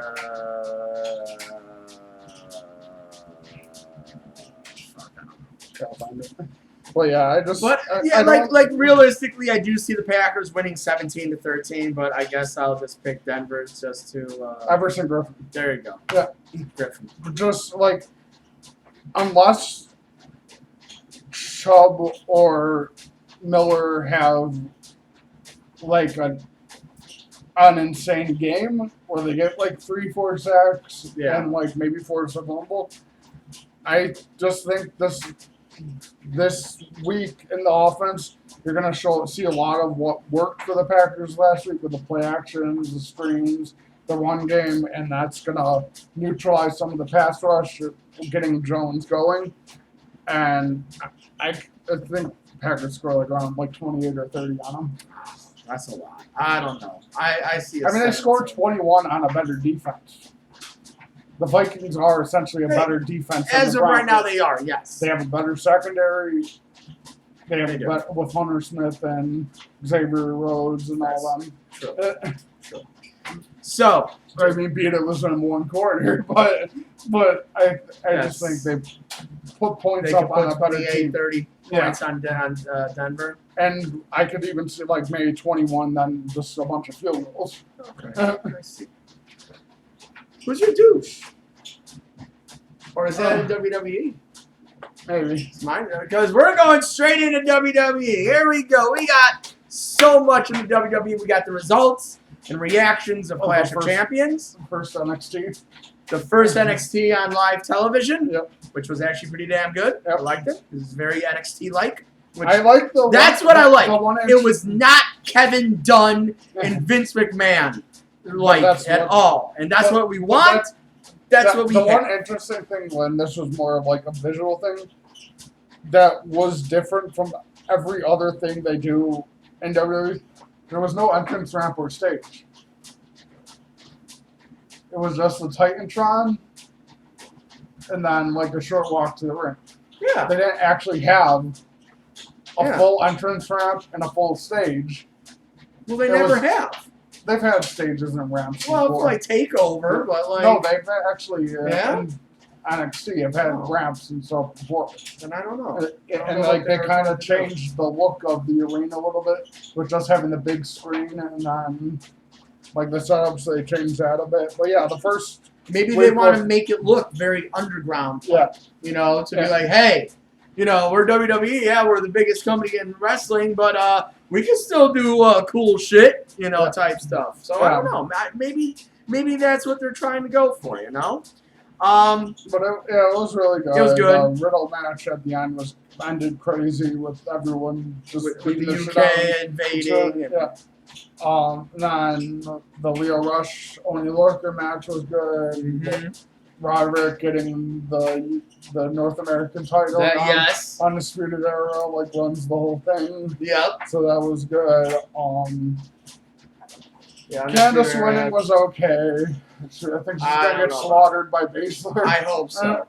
B: I'll find it. Well, yeah, I just.
A: But realistically, I do see the Packers winning 17-13. But I guess I'll just pick Denver just to.
B: Everson Griffin.
A: There you go.
B: Yeah,
A: Griffin.
B: Just unless Chubb or Miller have an insane game where they get 3-4 sacks and maybe force a fumble. I just think this week in the offense, you're going to see a lot of what worked for the Packers last week with the play actions, the screens, the run game, and that's going to neutralize some of the pass rush, getting Jones going. And I think Packers score around 28 or 30 on them.
A: That's a lot. I don't know. I see.
B: They scored 21 on a better defense. The Vikings are essentially a better defense.
A: As of right now, they are, yes.
B: They have a better secondary. They have with Hunter Smith and Xavier Rhodes and all them.
A: True. So,
B: beat it was in 1 quarter, but I just think they put points up on a better team.
A: 30 points on Denver.
B: And I could even see maybe 21, then just a bunch of field goals.
A: Okay. I see. Who's your douche? Or is that in WWE?
B: Maybe.
A: It's mine, because we're going straight into WWE. Here we go. We got so much in the WWE. We got the results. and reactions of Clash of Champions.
B: First NXT.
A: The first NXT on live television,
B: Yep.
A: which was actually pretty damn good.
B: Yep.
A: I liked it. It was very NXT-like.
B: I like the.
A: That's what I like.
B: It
A: was not Kevin Dunn and Vince McMahon at all, and that's what we want. That's what we
B: The
A: have.
B: one interesting thing, when this was more of like a visual thing, that was different from every other thing they do in WWE, there was no entrance ramp or stage. It was just the Titantron, and then like a short walk to the ring.
A: Yeah.
B: They didn't actually have a full entrance ramp and a full stage.
A: Well, they never have.
B: They've had stages and ramps
A: Well,
B: before.
A: like TakeOver, but like...
B: No, they've actually...
A: Yeah?
B: In NXT have had ramps and stuff before.
A: And I don't know.
B: And like they kind of changed the look of the arena a little bit with just having the big screen and then like the setups, they changed that a bit. But yeah, the first...
A: Maybe they want to make it look very underground.
B: Yeah.
A: You know, to be like, hey, you know, we're WWE, yeah, we're the biggest company in wrestling, but we can still do cool shit, you know, type stuff. So I don't know. Maybe that's what they're trying to go for, you know?
B: But it was really good.
A: It was good.
B: The Riddle match at the end ended crazy with everyone just
A: with
B: beating
A: the
B: shit
A: UK
B: out.
A: invading.
B: And then the Leo Rush Oney Lorcan match was good.
A: Mm-hmm.
B: Roderick getting the North American title.
A: Yes.
B: Undisputed Era runs the whole thing.
A: Yep.
B: So that was good.
A: Yeah,
B: Candice winning was okay. I think she's gonna get slaughtered by Baszler.
A: I hope so.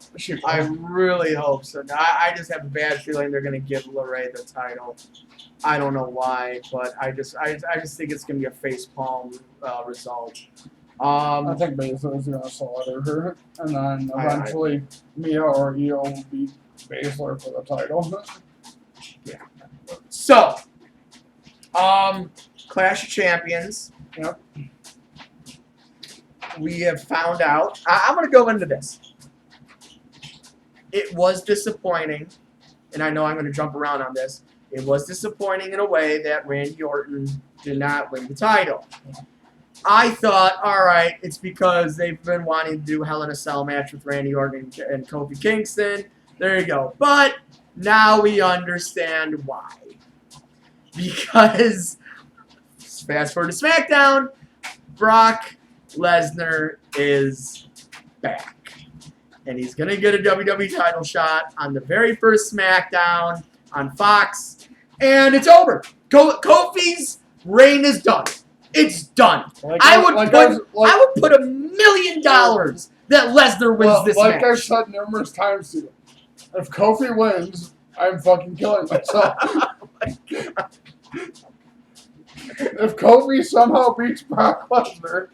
A: I really hope so. I just have a bad feeling they're gonna give LeRae the title. I don't know why, but I just think it's gonna be a facepalm result.
B: I think Baszler is gonna slaughter her, and then eventually Mia or Io will beat Baszler for the title.
A: Yeah. So, Clash of Champions.
B: Yep.
A: We have found out. I'm going to go into this. It was disappointing, and I know I'm going to jump around on this. It was disappointing in a way that Randy Orton did not win the title. I thought, all right, it's because they've been wanting to do Hell in a Cell match with Randy Orton and Kofi Kingston. There you go. But now we understand why. Because, fast forward to SmackDown, Brock Lesnar is back. And he's going to get a WWE title shot on the very first SmackDown on Fox. And it's over. Kofi's reign is done. It's done. I would put $1 million that Lesnar wins this match.
B: Like I've said numerous times to you, if Kofi wins, I'm fucking killing myself.
A: Oh my God.
B: If Kofi somehow beats Brock Lesnar,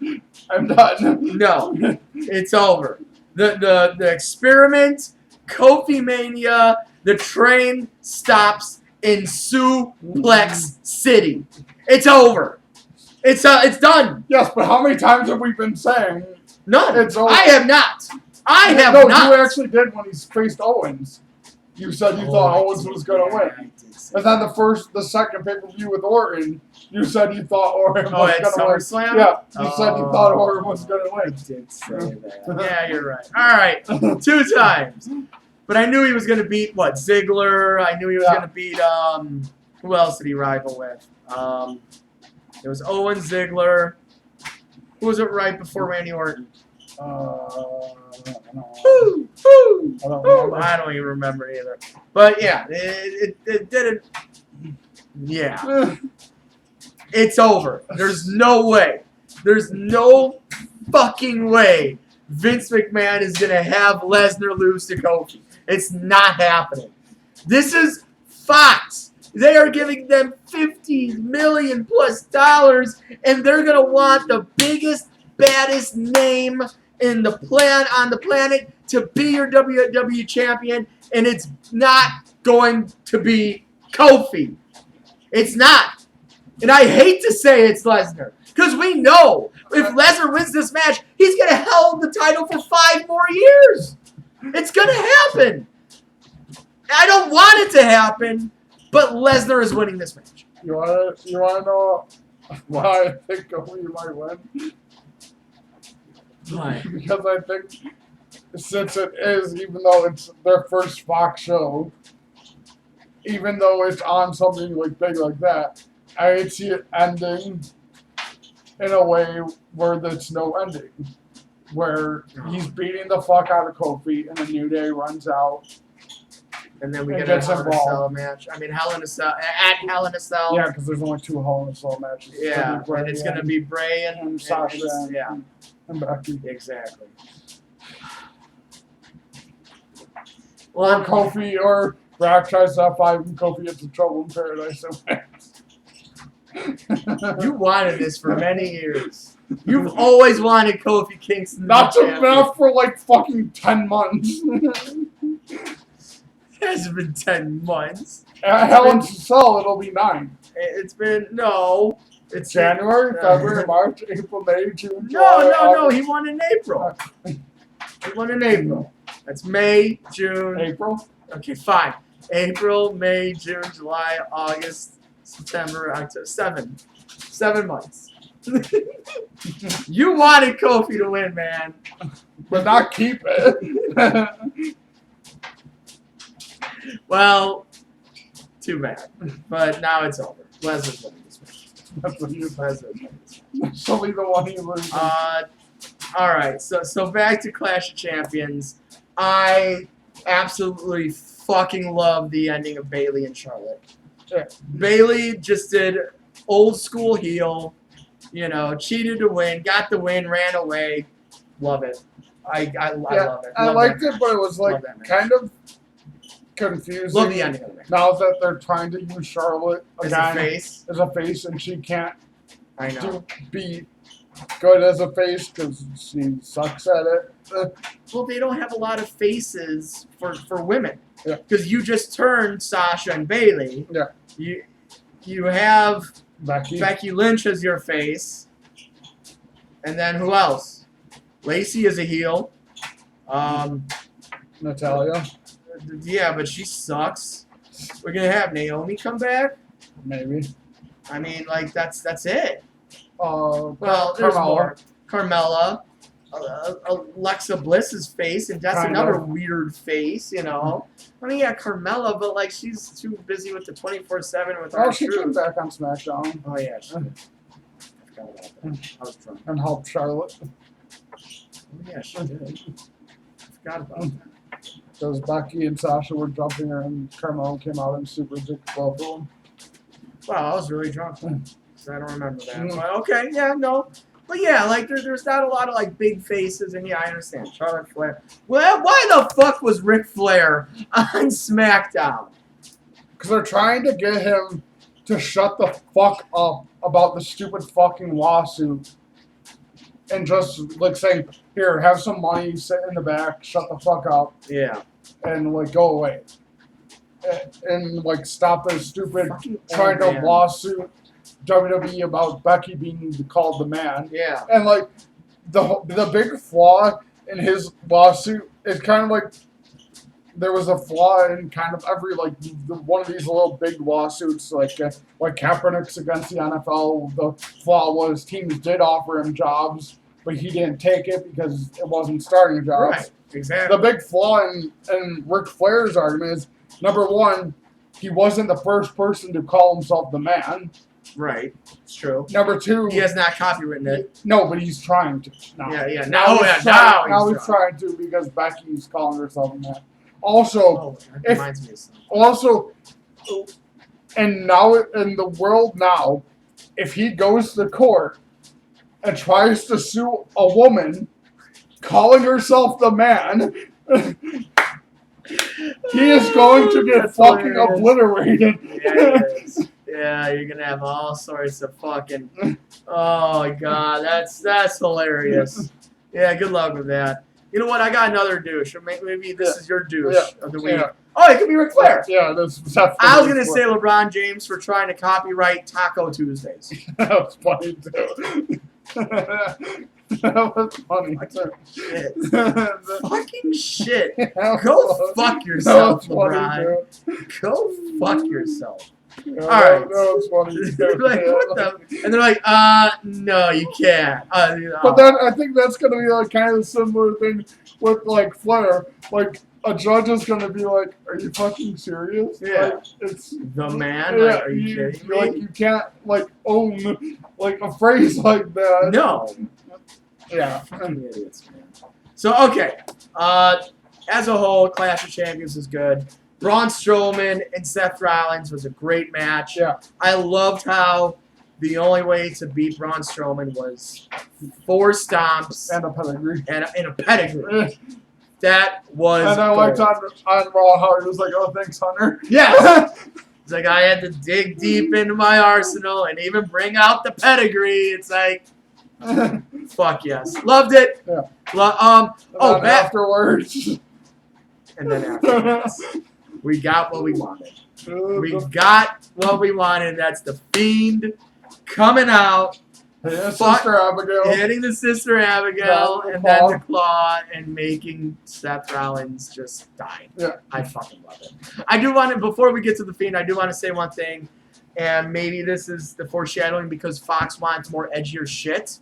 B: I'm done.
A: No, it's over. The experiment, Kofi Mania, the train stops in Suplex City. It's over. It's done.
B: Yes, but how many times have we been saying?
A: None.
B: It's over.
A: I have not. I have
B: not.
A: not.
B: You actually did when he faced Owens. You said you thought Owens was going to win. And then the second pay-per-view with Orton, you said you thought Orton was going to win.
A: SummerSlam?
B: Yeah, you said you thought Orton was going to win.
A: I did say that. Yeah, you're right. All right, 2 times. But I knew he was going to beat, Ziggler. I knew he was going to beat, who else did he rival with? It was Owen Ziggler. Who was it right before Randy Orton?
B: I don't
A: even remember either. But yeah, it didn't. Yeah. It's over. There's no way. There's no fucking way Vince McMahon is going to have Lesnar lose to Kofi. It's not happening. This is Fox. They are giving them $50 million plus, and they're going to want the biggest, baddest name on the planet to be your WWE champion, and it's not going to be Kofi. It's not. And I hate to say it's Lesnar, because we know if Lesnar wins this match, he's going to hold the title for 5 more years. It's going to happen. I don't want it to happen, but Lesnar is winning this match.
B: You want to know
A: What?
B: I think Kofi might win.
A: Why?
B: Because I think since it is, even though it's their first Fox show, even though it's on something like big like that, I see it ending in a way where there's no ending. Where he's beating the fuck out of Kofi and the New Day runs out.
A: And then we get a Hell in a Cell match. I mean, Hell in a Cell, at Hell in a Cell.
B: Yeah, because there's only 2 Hell in a Cell matches.
A: Yeah, and it's going to be Bray
B: and Sasha
A: and
B: Becky.
A: Exactly.
B: Or Kofi, or Brock tries to F5 and Kofi gets in trouble in Paradise.
A: You wanted this for many years. You've always wanted Kofi Kingston.
B: Not enough for like fucking 10 months.
A: It hasn't been 10 months.
B: At Hell in a Cell, it'll be 9.
A: It's been, no. It's
B: January, February, March, April, May, June, July,
A: No. He won in April. He won in April. That's May, June.
B: April?
A: Okay, fine. April, May, June, July, August, September, October. 7 months. You wanted Kofi to win, man.
B: But not keep it.
A: Well, too bad. But now it's over. Lesnar's winning this match.
B: That's what you
A: Lesnar's winning this match.
B: She'll be the one he loses.
A: Alright, so back to Clash of Champions. I absolutely fucking love the ending of Bayley and Charlotte.
B: Yeah.
A: Bayley just did old school heel, you know, cheated to win, got the win, ran away. Love it. I love it.
B: I liked it, but it was like kind of confusing.
A: Love the ending of the match.
B: Now that they're trying to use Charlotte
A: As
B: a face, and she can't be good as a face because she sucks at it.
A: Well, they don't have a lot of faces for women.
B: Yeah.
A: Because you just turned Sasha and Bayley.
B: Yeah.
A: You have
B: Becky
A: Lynch as your face. And then who else? Lacey is a heel.
B: Natalia.
A: Yeah, but she sucks. We're gonna have Naomi come back.
B: Maybe.
A: I mean, like that's it.
B: Well,
A: there's more. Carmella, Alexa Bliss's face, and that's another weird face, you know. I mean, yeah, Carmella, but like she's too busy with the 24/7 with our
B: she came back on SmackDown.
A: Oh yeah, she did. I forgot about that. I was drunk.
B: And helped Charlotte.
A: Oh yeah, she did. I forgot about that.
B: Because Becky and Sasha were jumping her, and Carmella came out and super dicked both of them.
A: Wow, I was really drunk. So I don't remember that. But okay, yeah, no. But yeah, like there's not a lot of like big faces, and yeah, I understand. Charlotte Flair. Well, why the fuck was Ric Flair on SmackDown?
B: Because they're trying to get him to shut the fuck up about the stupid fucking lawsuit. And just like saying, here, have some money, sit in the back, shut the fuck up.
A: Yeah.
B: And like go away. And like stop this stupid trying to
A: man.
B: lawsuit WWE about Becky being called the man.
A: Yeah.
B: And like the big flaw in his lawsuit is kind of like there was a flaw in kind of every like one of these little big lawsuits like Kaepernick's against the NFL. The flaw was teams did offer him jobs, but he didn't take it because it wasn't starting jobs.
A: Right. Exactly.
B: The big flaw in Ric Flair's argument is, number one, he wasn't the first person to call himself the man.
A: Right. It's true.
B: Number two,
A: he has not copywritten it.
B: No, but he's trying to. Now.
A: Yeah.
B: Now he's trying to because Becky's calling herself a man. Also,
A: reminds me of something.
B: And now in the world now, if he goes to court and tries to sue a woman calling herself the man, he is going to get fucking obliterated.
A: Yeah, he is. Yeah, you're gonna have all sorts of fucking. Oh my god, that's hilarious. Yeah, good luck with that. You know what? I got another douche. Or maybe this is your douche of the week. Yeah. Oh, it could be Ric Flair.
B: Yeah, that's
A: I was gonna say LeBron James for trying to copyright Taco Tuesdays.
B: That was funny too. That was funny too.
A: Shit. Fucking shit. Go fuck yourself, LeBron. Go fuck yourself.
B: Yeah,
A: All right.
B: that was funny.
A: They're like, what the? And they're like, no, you can't.
B: But then I think that's gonna be like kind of a similar thing with like Flair. Like a judge is gonna be like, "Are you fucking serious?"
A: Yeah.
B: Like, it's
A: the man.
B: yeah.
A: Like, are you kidding me?
B: Like you can't like own like a phrase like that.
A: No.
B: Yeah.
A: Fucking idiots, man. So okay. As a whole, Clash of Champions is good. Braun Strowman and Seth Rollins was a great match.
B: Yeah.
A: I loved how the only way to beat Braun Strowman was 4 stomps
B: And a pedigree.
A: and a pedigree. That was.
B: And I liked on Raw how he was like, "Oh, thanks, Hunter."
A: Yes. It's like I had to dig deep into my arsenal and even bring out the pedigree. It's like, fuck yes, loved it.
B: Yeah.
A: And
B: Afterwards.
A: And then afterwards, we got what we wanted. We got what we wanted. That's the Fiend coming out,
B: Sister Abigail.
A: hitting the Sister Abigail, and then the Claw, and making Seth Rollins just die.
B: Yeah.
A: I fucking love it. I do want to, before we get to the Fiend, I do want to say one thing, and maybe this is the foreshadowing because Fox wants more edgier shit.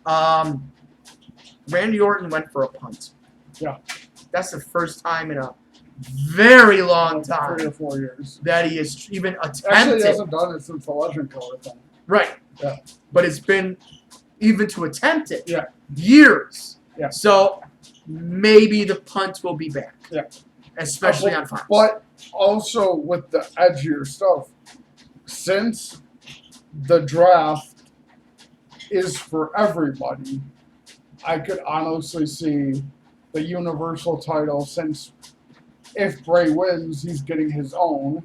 A: Randy Orton went for a punt.
B: Yeah.
A: That's the first time in a very long time
B: 3 or 4 years.
A: that he has even attempted.
B: Actually, he hasn't done it since the Legend Killer thing.
A: Right.
B: Yeah.
A: But it's been even to attempt it.
B: Yeah.
A: Years.
B: Yeah.
A: So maybe the punt will be back.
B: Yeah.
A: Especially on Fox.
B: But also with the edgier stuff, since the draft is for everybody, I could honestly see the Universal title, since if Bray wins, he's getting his own.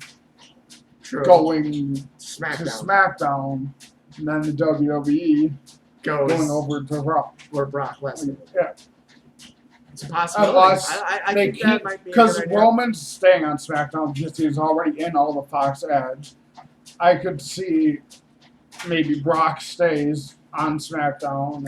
A: True.
B: Going
A: SmackDown.
B: to SmackDown, and then the WWE going over to Raw.
A: Or Brock Lesnar.
B: Yeah.
A: It's a possibility.
B: Unless
A: I think that might be a
B: because
A: good idea.
B: Roman's staying on SmackDown, just he's already in all the Fox ads. I could see maybe Brock stays on SmackDown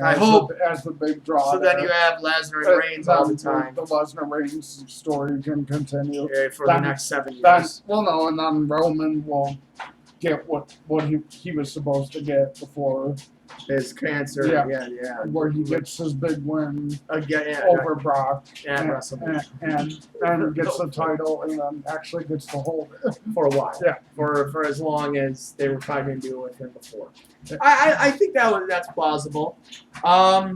B: as the big draw.
A: So then you have Lesnar and Reigns all the time.
B: The Lesnar Reigns story can continue
A: For the next 7 years.
B: And then Roman will get what he was supposed to get before
A: His cancer. Yeah.
B: where he gets his big win
A: Again,
B: over Brock
A: and WrestleMania.
B: and gets the title and then actually gets to hold it.
A: For a while.
B: Yeah.
A: For as long as they were probably going to do it with him before.
B: Yeah.
A: I think that's plausible. I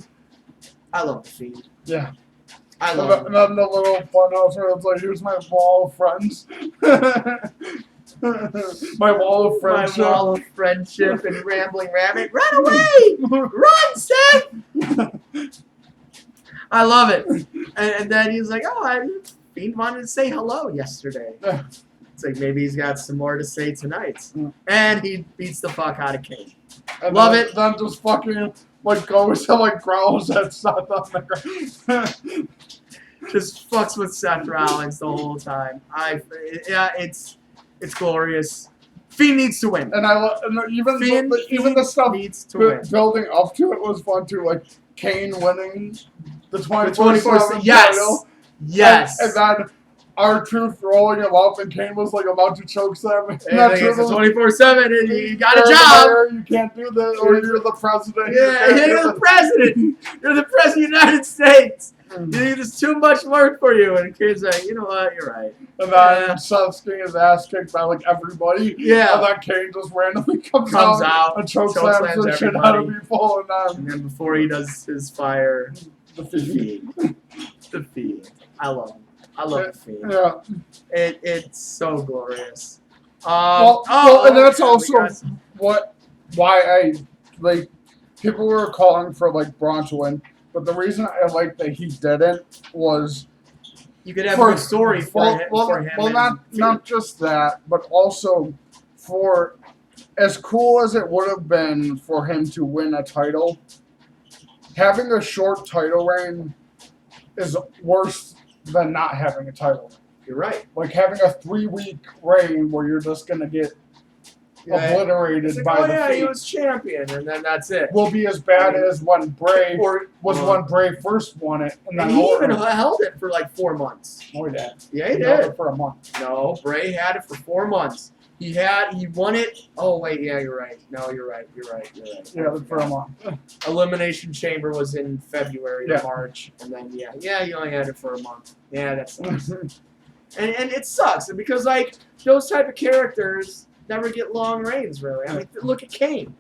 A: love the Fiend.
B: Yeah.
A: I love him.
B: And then the little fun house where it's like, here's my wall of friends. My wall of friendship.
A: My wall of friendship and rambling rabbit. Run away! Run, Seth! I love it. And then he's like, Fiend wanted to say hello yesterday.
B: Yeah.
A: It's like maybe he's got some more to say tonight.
B: Yeah.
A: And he beats the fuck out of Kane.
B: And
A: Love
B: then,
A: it.
B: Then just fucking goes and growls at Seth on the ground.
A: Just fucks with Seth Rollins the whole time. It's glorious. Fiend needs to win.
B: And even the stuff
A: needs to win.
B: building up to it was fun too. Like Kane winning the
A: 24/7
B: yes.
A: title. Yes.
B: And then R-Truth rolling him up, and Kane was about to choke slam.
A: And it's 24/7, and you got a
B: You're
A: job.
B: the mayor, you can't do that, or you're the president.
A: Yeah, you're the president. You're the president of the United States. There's too much work for you. And Kane's like, you know what? You're right.
B: And then Seth's getting his ass kicked by everybody.
A: Yeah.
B: And then Kane just randomly comes out and choke slams the shit out of people.
A: And then before he does his fire,
B: the Fiend.
A: The Fiend. I love him. I love the Fiend.
B: Yeah.
A: It's so glorious.
B: And that's also why people were calling for Braun to win, but the reason I like that he didn't was
A: you could have a story for him.
B: Well, not just that, but also for as cool as it would have been for him to win a title, having a short title reign is worse than not having a title.
A: You're right.
B: Having a 3-week reign where you're just going to get obliterated by the Fiend.
A: He was champion, and then that's it.
B: Will be as bad as when Bray when Bray first won it.
A: And he even held it for 4 months.
B: Oh, he did.
A: Yeah, he
B: held
A: did.
B: it for a month.
A: No, Bray had it for 4 months. He won it. Oh wait, yeah, you're right. No, you're right.
B: Yeah, for a month.
A: Elimination Chamber was in February
B: Yeah.
A: or March, and then yeah, you only had it for a month. Yeah, that sucks. and it sucks because like those type of characters never get long reigns really. I mean, look at Kane.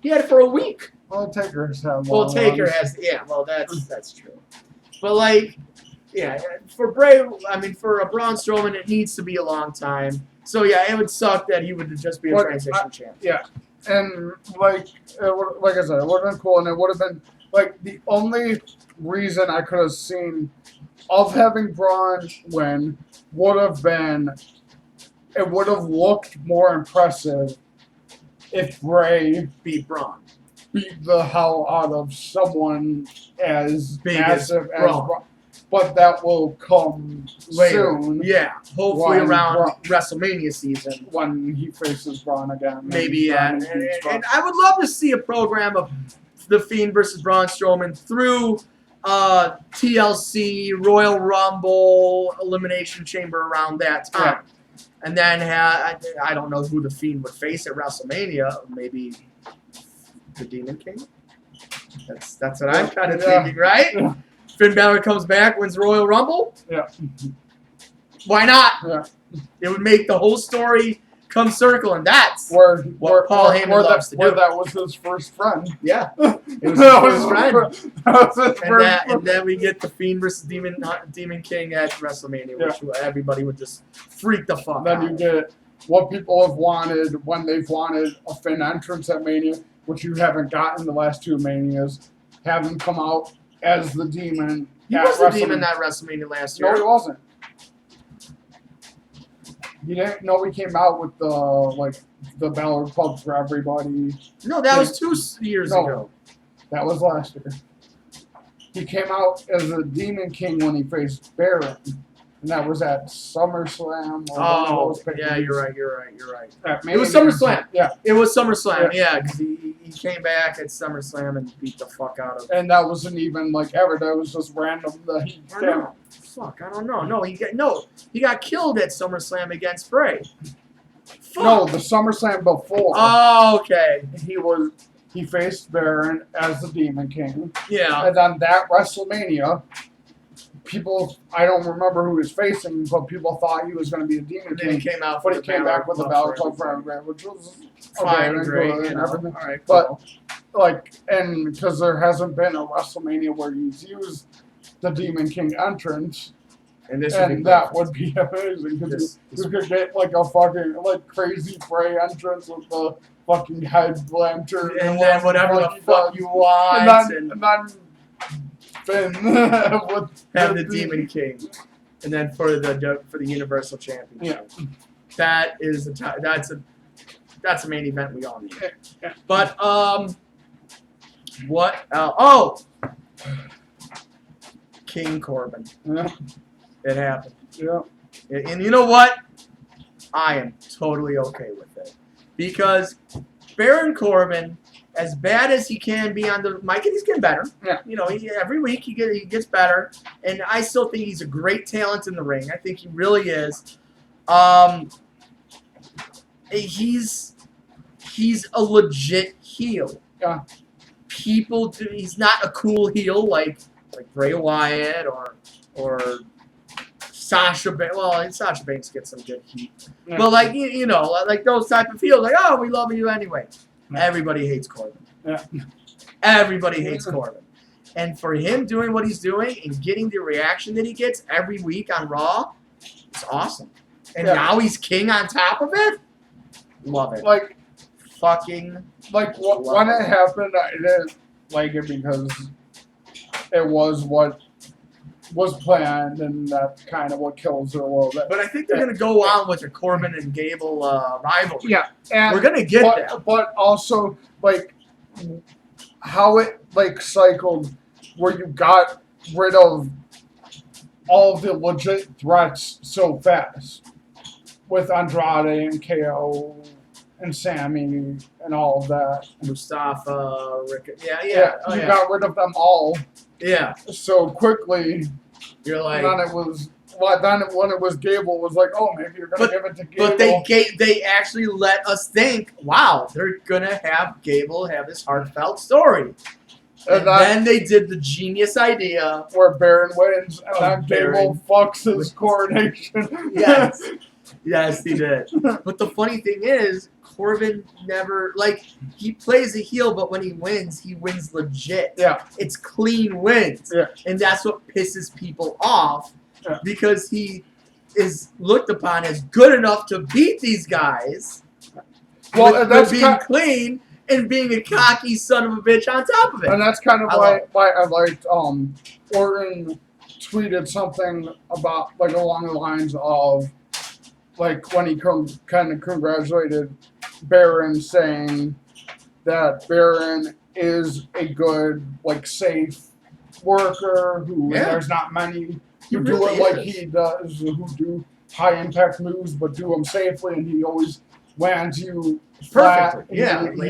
A: He had it for a week.
B: Well, Taker's had
A: Well,
B: long
A: Taker
B: runs.
A: has. Yeah, well that's true. But like, yeah, for Bray, I mean, for a Braun Strowman, it needs to be a long time. So yeah, it would suck that he would just be a transition champ.
B: Yeah, and like I said, it would have been cool, and it would have been like the only reason I could have seen of having Braun win would have been it would have looked more impressive if Bray
A: Beat Braun.
B: beat the hell out of someone as
A: Big
B: massive
A: as
B: as
A: Braun.
B: Braun. But that will come
A: Later.
B: soon.
A: Yeah, hopefully
B: When
A: around
B: Braun-
A: WrestleMania season.
B: When he faces Braun again.
A: Maybe, yeah. And I would love to see a program of The Fiend versus Braun Strowman through TLC, Royal Rumble, Elimination Chamber around that time. And then I don't know who The Fiend would face at WrestleMania. Maybe the Demon King? That's what I'm kind of thinking, right?
B: Yeah.
A: Finn Balor comes back, wins Royal Rumble.
B: Yeah.
A: Why not?
B: Yeah.
A: It would make the whole story come circle, and that's
B: Where
A: Paul Heyman loves to do.
B: Where that was his first friend.
A: Yeah. It was
B: That
A: his first friend.
B: That was his first friend.
A: And then we get the Fiend versus Demon King at WrestleMania, which everybody would just freak the fuck
B: Then
A: out.
B: you get what people have wanted when they've wanted a Finn entrance at Mania, which you haven't gotten the last two Manias. Have him come out as the Demon.
A: He was the Demon at WrestleMania last year.
B: No, he wasn't. You didn't know he came out with the Balor Club for everybody.
A: No, that was 2 years ago.
B: That was last year. He came out as a Demon King when he faced Baron. And that was at SummerSlam.
A: Oh, yeah, you're right. It was SummerSlam.
B: Yeah.
A: It was SummerSlam, yeah, because he came back at SummerSlam and beat the fuck out of him.
B: And that wasn't even like ever. That was just random.
A: Fuck, I don't know. No, he got killed at SummerSlam against Bray. Fuck.
B: No, the SummerSlam before.
A: Oh, okay.
B: He faced Baron as the Demon King.
A: Yeah.
B: And on that WrestleMania, people, I don't remember who he was facing, but people thought he was going to be a Demon King.
A: He came out,
B: but he came back with the Balor Club for everybody, which was
A: fine and great
B: and everything.
A: All right,
B: cool. But and because there hasn't been a WrestleMania where he's used the Demon King entrance,
A: and
B: that would be amazing because you could get like a fucking crazy Bray entrance with the fucking head lantern
A: and then whatever the fuck you want,
B: and then Finn with
A: have the Demon King, and then for the Universal Championship.
B: Yeah.
A: That's a main event we all need.
B: Yeah.
A: But what? King Corbin.
B: Yeah.
A: It happened.
B: Yeah.
A: And you know what? I am totally okay with it because Baron Corbin, as bad as he can be on the mic, and he's getting better.
B: Yeah.
A: You know, every week he gets better, and I still think he's a great talent in the ring. I think he really is. He's a legit heel.
B: Yeah.
A: He's not a cool heel like Bray Wyatt or Sasha Banks. Well, Sasha Banks gets some good heat.
B: Yeah.
A: But like those type of heels, like, oh, we love you anyway. Everybody hates Corbin.
B: Yeah.
A: Everybody hates Corbin. And for him doing what he's doing and getting the reaction that he gets every week on Raw, it's awesome. And now he's king on top of it. Love it. Fucking
B: when it happened, I didn't like it because it was what was planned, and that's kind of what kills it a little bit.
A: But I think they're going to go on with a Corbin and Gable rivalry.
B: Yeah, and
A: we're going to get that.
B: But also, how it cycled, where you got rid of all of the legit threats so fast with Andrade and KO and Sammy and all of that.
A: Mustafa, Rick. Yeah.
B: You got rid of them all.
A: Yeah.
B: So quickly.
A: You're like.
B: And then it was then when it was Gable, it was like, oh, maybe you're gonna give it to Gable.
A: But they actually let us think, wow, they're gonna have Gable have this heartfelt story. And then they did the genius idea
B: where Baron wins, and then Gable fucks his coronation.
A: Yes. Yes, he did. But the funny thing is, Corbin never, like, he plays a heel, but when he wins legit.
B: Yeah.
A: It's clean wins.
B: Yeah.
A: And that's what pisses people off because he is looked upon as good enough to beat these guys.
B: Well, that's
A: being clean and being a cocky son of a bitch on top of it.
B: And that's kind of why I liked Orton tweeted something about, like, along the lines of, like, when he kind of congratulated Baron, saying that Baron is a good, like, safe worker who there's not many who do it like he does, who do high impact moves but do them safely, and he always lands you flat. He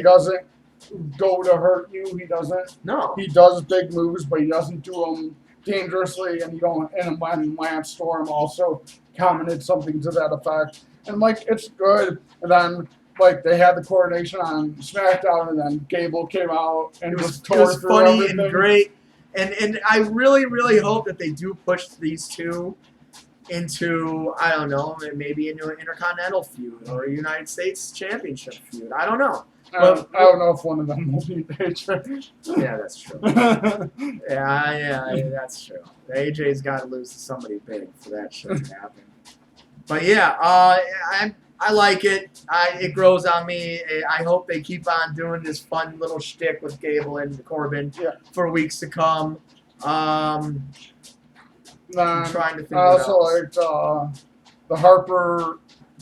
B: doesn't go to hurt you. He doesn't.
A: No.
B: He does big moves, but he doesn't do them dangerously, and you don't. And when Lance Storm also commented something to that effect, and like it's good. And then like they had the coronation on SmackDown, and then Gable came out and it was
A: funny
B: everything.
A: And great. And I really, really hope that they do push these two into, I don't know, maybe into an Intercontinental feud or a United States Championship feud. I don't know.
B: I don't know if one of them will beat AJ.
A: Yeah, that's true. yeah, that's true. The AJ's got to lose to somebody big for that shit to happen. But yeah, I like it. It grows on me. I hope they keep on doing this fun little shtick with Gable and Corbin for weeks to come. I'm trying to think.
B: I also liked the Harper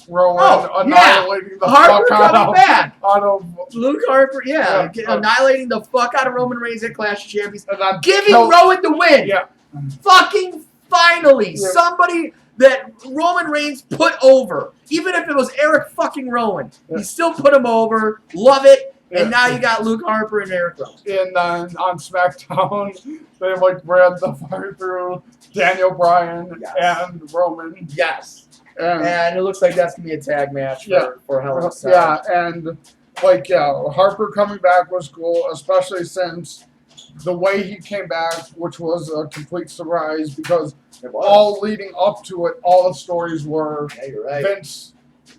B: Rowan annihilating the
A: Harper
B: fuck
A: coming back
B: out of
A: Luke Harper. Annihilating the fuck out of Roman Reigns at Clash of Champions,
B: and
A: giving Rowan the win.
B: Yeah,
A: fucking finally somebody that Roman Reigns put over. Even if it was Eric fucking Rowan, he still put him over. Love it. And now you got Luke Harper and Eric Rowan.
B: And then on SmackDown, they like ran the fire through Daniel Bryan and Roman.
A: Yes. And it looks like that's going to be a tag match for Hell in a Cell.
B: Yeah, and Harper coming back was cool, especially since the way he came back, which was a complete surprise because all leading up to it, all the stories were Vince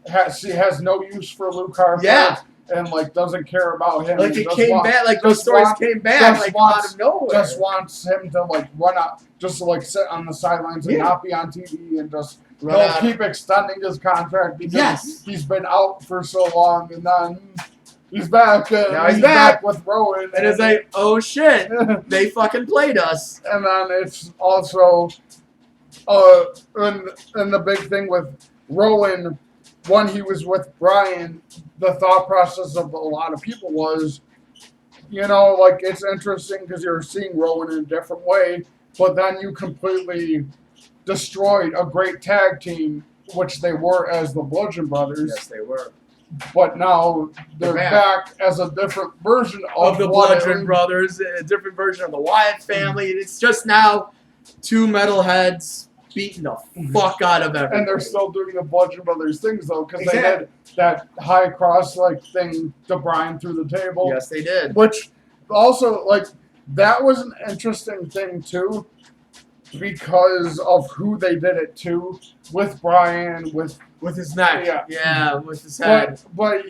B: has no use for Luke Harper.
A: Yeah.
B: And like doesn't care about him.
A: Like it came back, like those stories came back, like out of nowhere.
B: Just wants him to like run out, just to like sit on the sidelines and not be on TV and just keep extending his contract because he's been out for so long, and then he's back. And
A: now he's
B: back with Rowan,
A: and it's like, oh shit, they fucking played us.
B: And then it's also, and the big thing with Rowan. When he was with Bryan, the thought process of a lot of people was, like it's interesting because you're seeing Rowan in a different way, but then you completely destroyed a great tag team, which they were as the Bludgeon Brothers.
A: Yes, they were.
B: But now they're back as a different version of
A: the Bludgeon Brothers, a different version of the Wyatt family. It's just now two metalheads beating the fuck out of everything.
B: And they're still doing the Bludgeon Brothers things though, because they had that high cross like thing to Bryan through the table.
A: Yes, they did.
B: Which also that was an interesting thing too, because of who they did it to with Bryan
A: with his neck. With his head.
B: But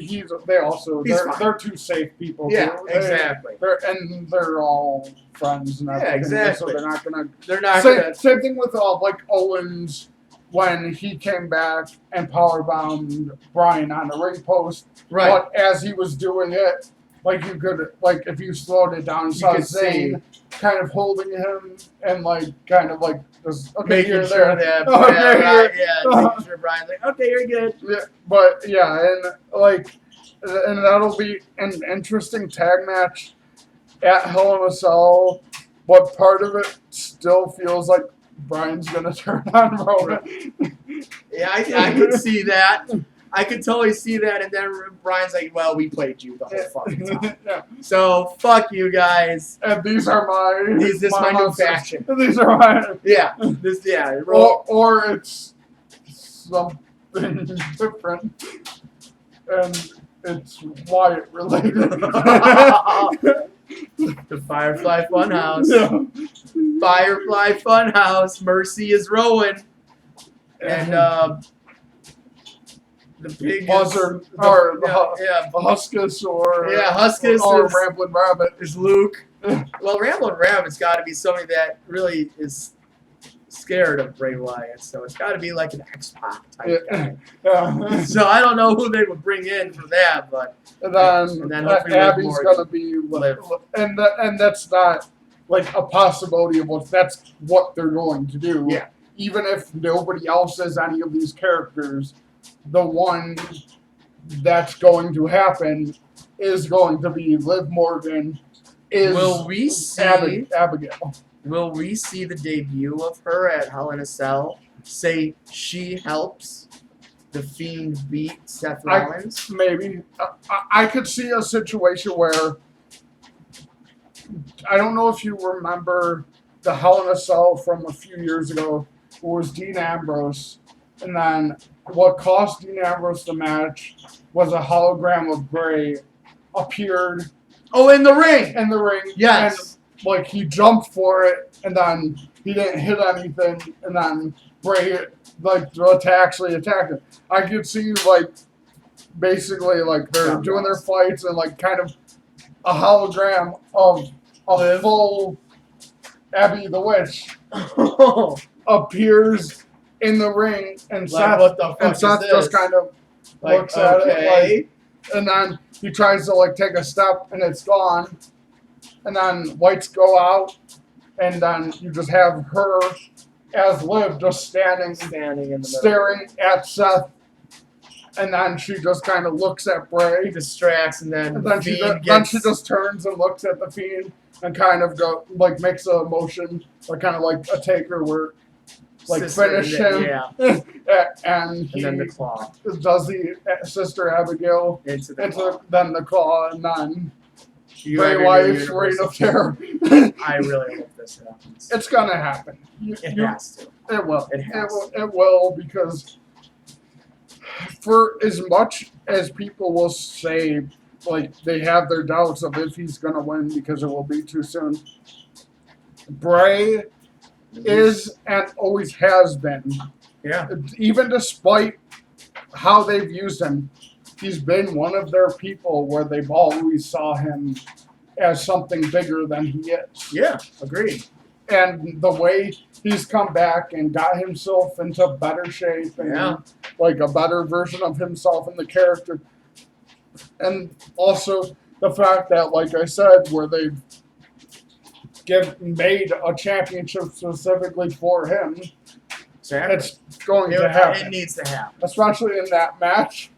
B: they're two safe people.
A: Yeah,
B: too.
A: exactly.
B: They're all friends and everything.
A: Exactly.
B: So they're not gonna. Same thing with Owens when he came back and powerbound Bryan on the ring post.
A: Right.
B: But as he was doing it, you could if you slowed it down, you saw Zayn kind of holding him and just
A: making sure that making sure Bryan's like, okay, you're good.
B: Yeah, but and that'll be an interesting tag match at Hell in a Cell, but part of it still feels like Bryan's gonna turn on Roman.
A: Yeah, I can see that. I could totally see that, and then Brian's like, "Well, we played you the whole fucking time."
B: Yeah.
A: So fuck you guys.
B: And these are my.
A: This is my new faction.
B: These are my.
A: Yeah.
B: Or it's something different, and it's Wyatt related.
A: The Firefly Funhouse.
B: Yeah.
A: Firefly Funhouse. Mercy is Rowan. And the pig
B: Buzzard,
A: is
B: or
A: the
B: Huskus, or
A: Huskus
B: or
A: is,
B: Ramblin' Rabbit
A: is Luke. Well, Ramblin' Rabbit's got to be somebody that really is scared of Bray Wyatt, so it's got to be like an X-Pac type guy.
B: Yeah.
A: So I don't know who they would bring in for that, but
B: And then
A: hopefully
B: Abby's gonna be
A: Liv.
B: and that's not like a possibility of that's what they're going to do.
A: Yeah.
B: Even if nobody else is any of these characters, the one that's going to happen is going to be Liv Morgan.
A: Will we see
B: Abigail?
A: Will we see the debut of her at Hell in a Cell? Say she helps the Fiend beat Seth Rollins?
B: Maybe. I could see a situation where, I don't know if you remember the Hell in a Cell from a few years ago. It was Dean Ambrose. And then what cost Dean Ambrose the match was a hologram of Bray appeared.
A: Oh, in the ring!
B: In the ring.
A: Yes.
B: And, like, he jumped for it, and then he didn't hit anything, and then Bray, like, actually attacked him. I could see, like, basically, like, they're doing their fights, and, like, kind of a hologram of a full Abby the Witch appears in the ring, and
A: like, what the fuck
B: Seth
A: is
B: just
A: this?
B: kind of looks at it, like, and then he tries to, like, take a step, and it's gone. And then lights go out, and then you just have her as Liv just standing
A: in the
B: staring at Seth, and then she just kind of looks at Bray,
A: distracts, and then
B: she just turns and looks at the Fiend and kind of makes a motion, like kind of like a taker where, like, finish him, and
A: then the claw
B: does the Sister Abigail
A: into
B: then the claw, and then Bray Wyatt's reign of terror.
A: I really hope this happens.
B: It's gonna happen.
A: It has to.
B: It will.
A: It has.
B: It will, because for as much as people will say, like, they have their doubts of if he's gonna win because it will be too soon, Bray is and always has been.
A: Yeah.
B: Even despite how they've used him, he's been one of their people where they've always saw him as something bigger than he is.
A: Yeah, agreed.
B: And the way he's come back and got himself into better shape and like a better version of himself in the character. And also the fact that, like I said, where they've made a championship specifically for him, it's going to happen.
A: It needs to happen.
B: Especially in that match.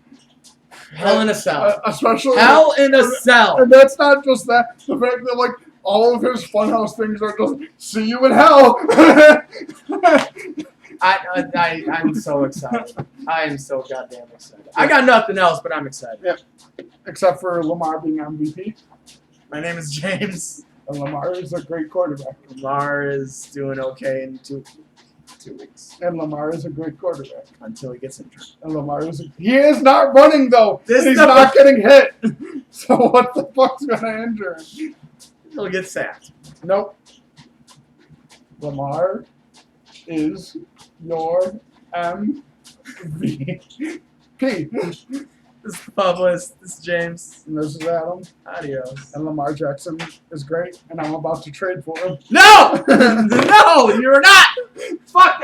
A: Hell in a Cell.
B: Especially
A: Hell in a Cell.
B: And that's not just that. The fact that, like, all of his Funhouse things are just, see you in hell.
A: I'm so excited. I am so goddamn excited. I got nothing else, but I'm excited.
B: Yeah. Except for Lamar being MVP.
A: My name is James.
B: And Lamar is a great quarterback.
A: Lamar is doing okay in 2 weeks.
B: And Lamar is a great quarterback.
A: Until he gets injured.
B: And Lamar he is not running, though. He's not getting hit. So what the fuck's going to injure him?
A: He'll get sacked.
B: Nope. Lamar is your MVP.
A: This is Publis. This is James.
B: And this is Adam.
A: Adios.
B: And Lamar Jackson is great, and I'm about to trade for him.
A: No! No, you're not! Fuck that!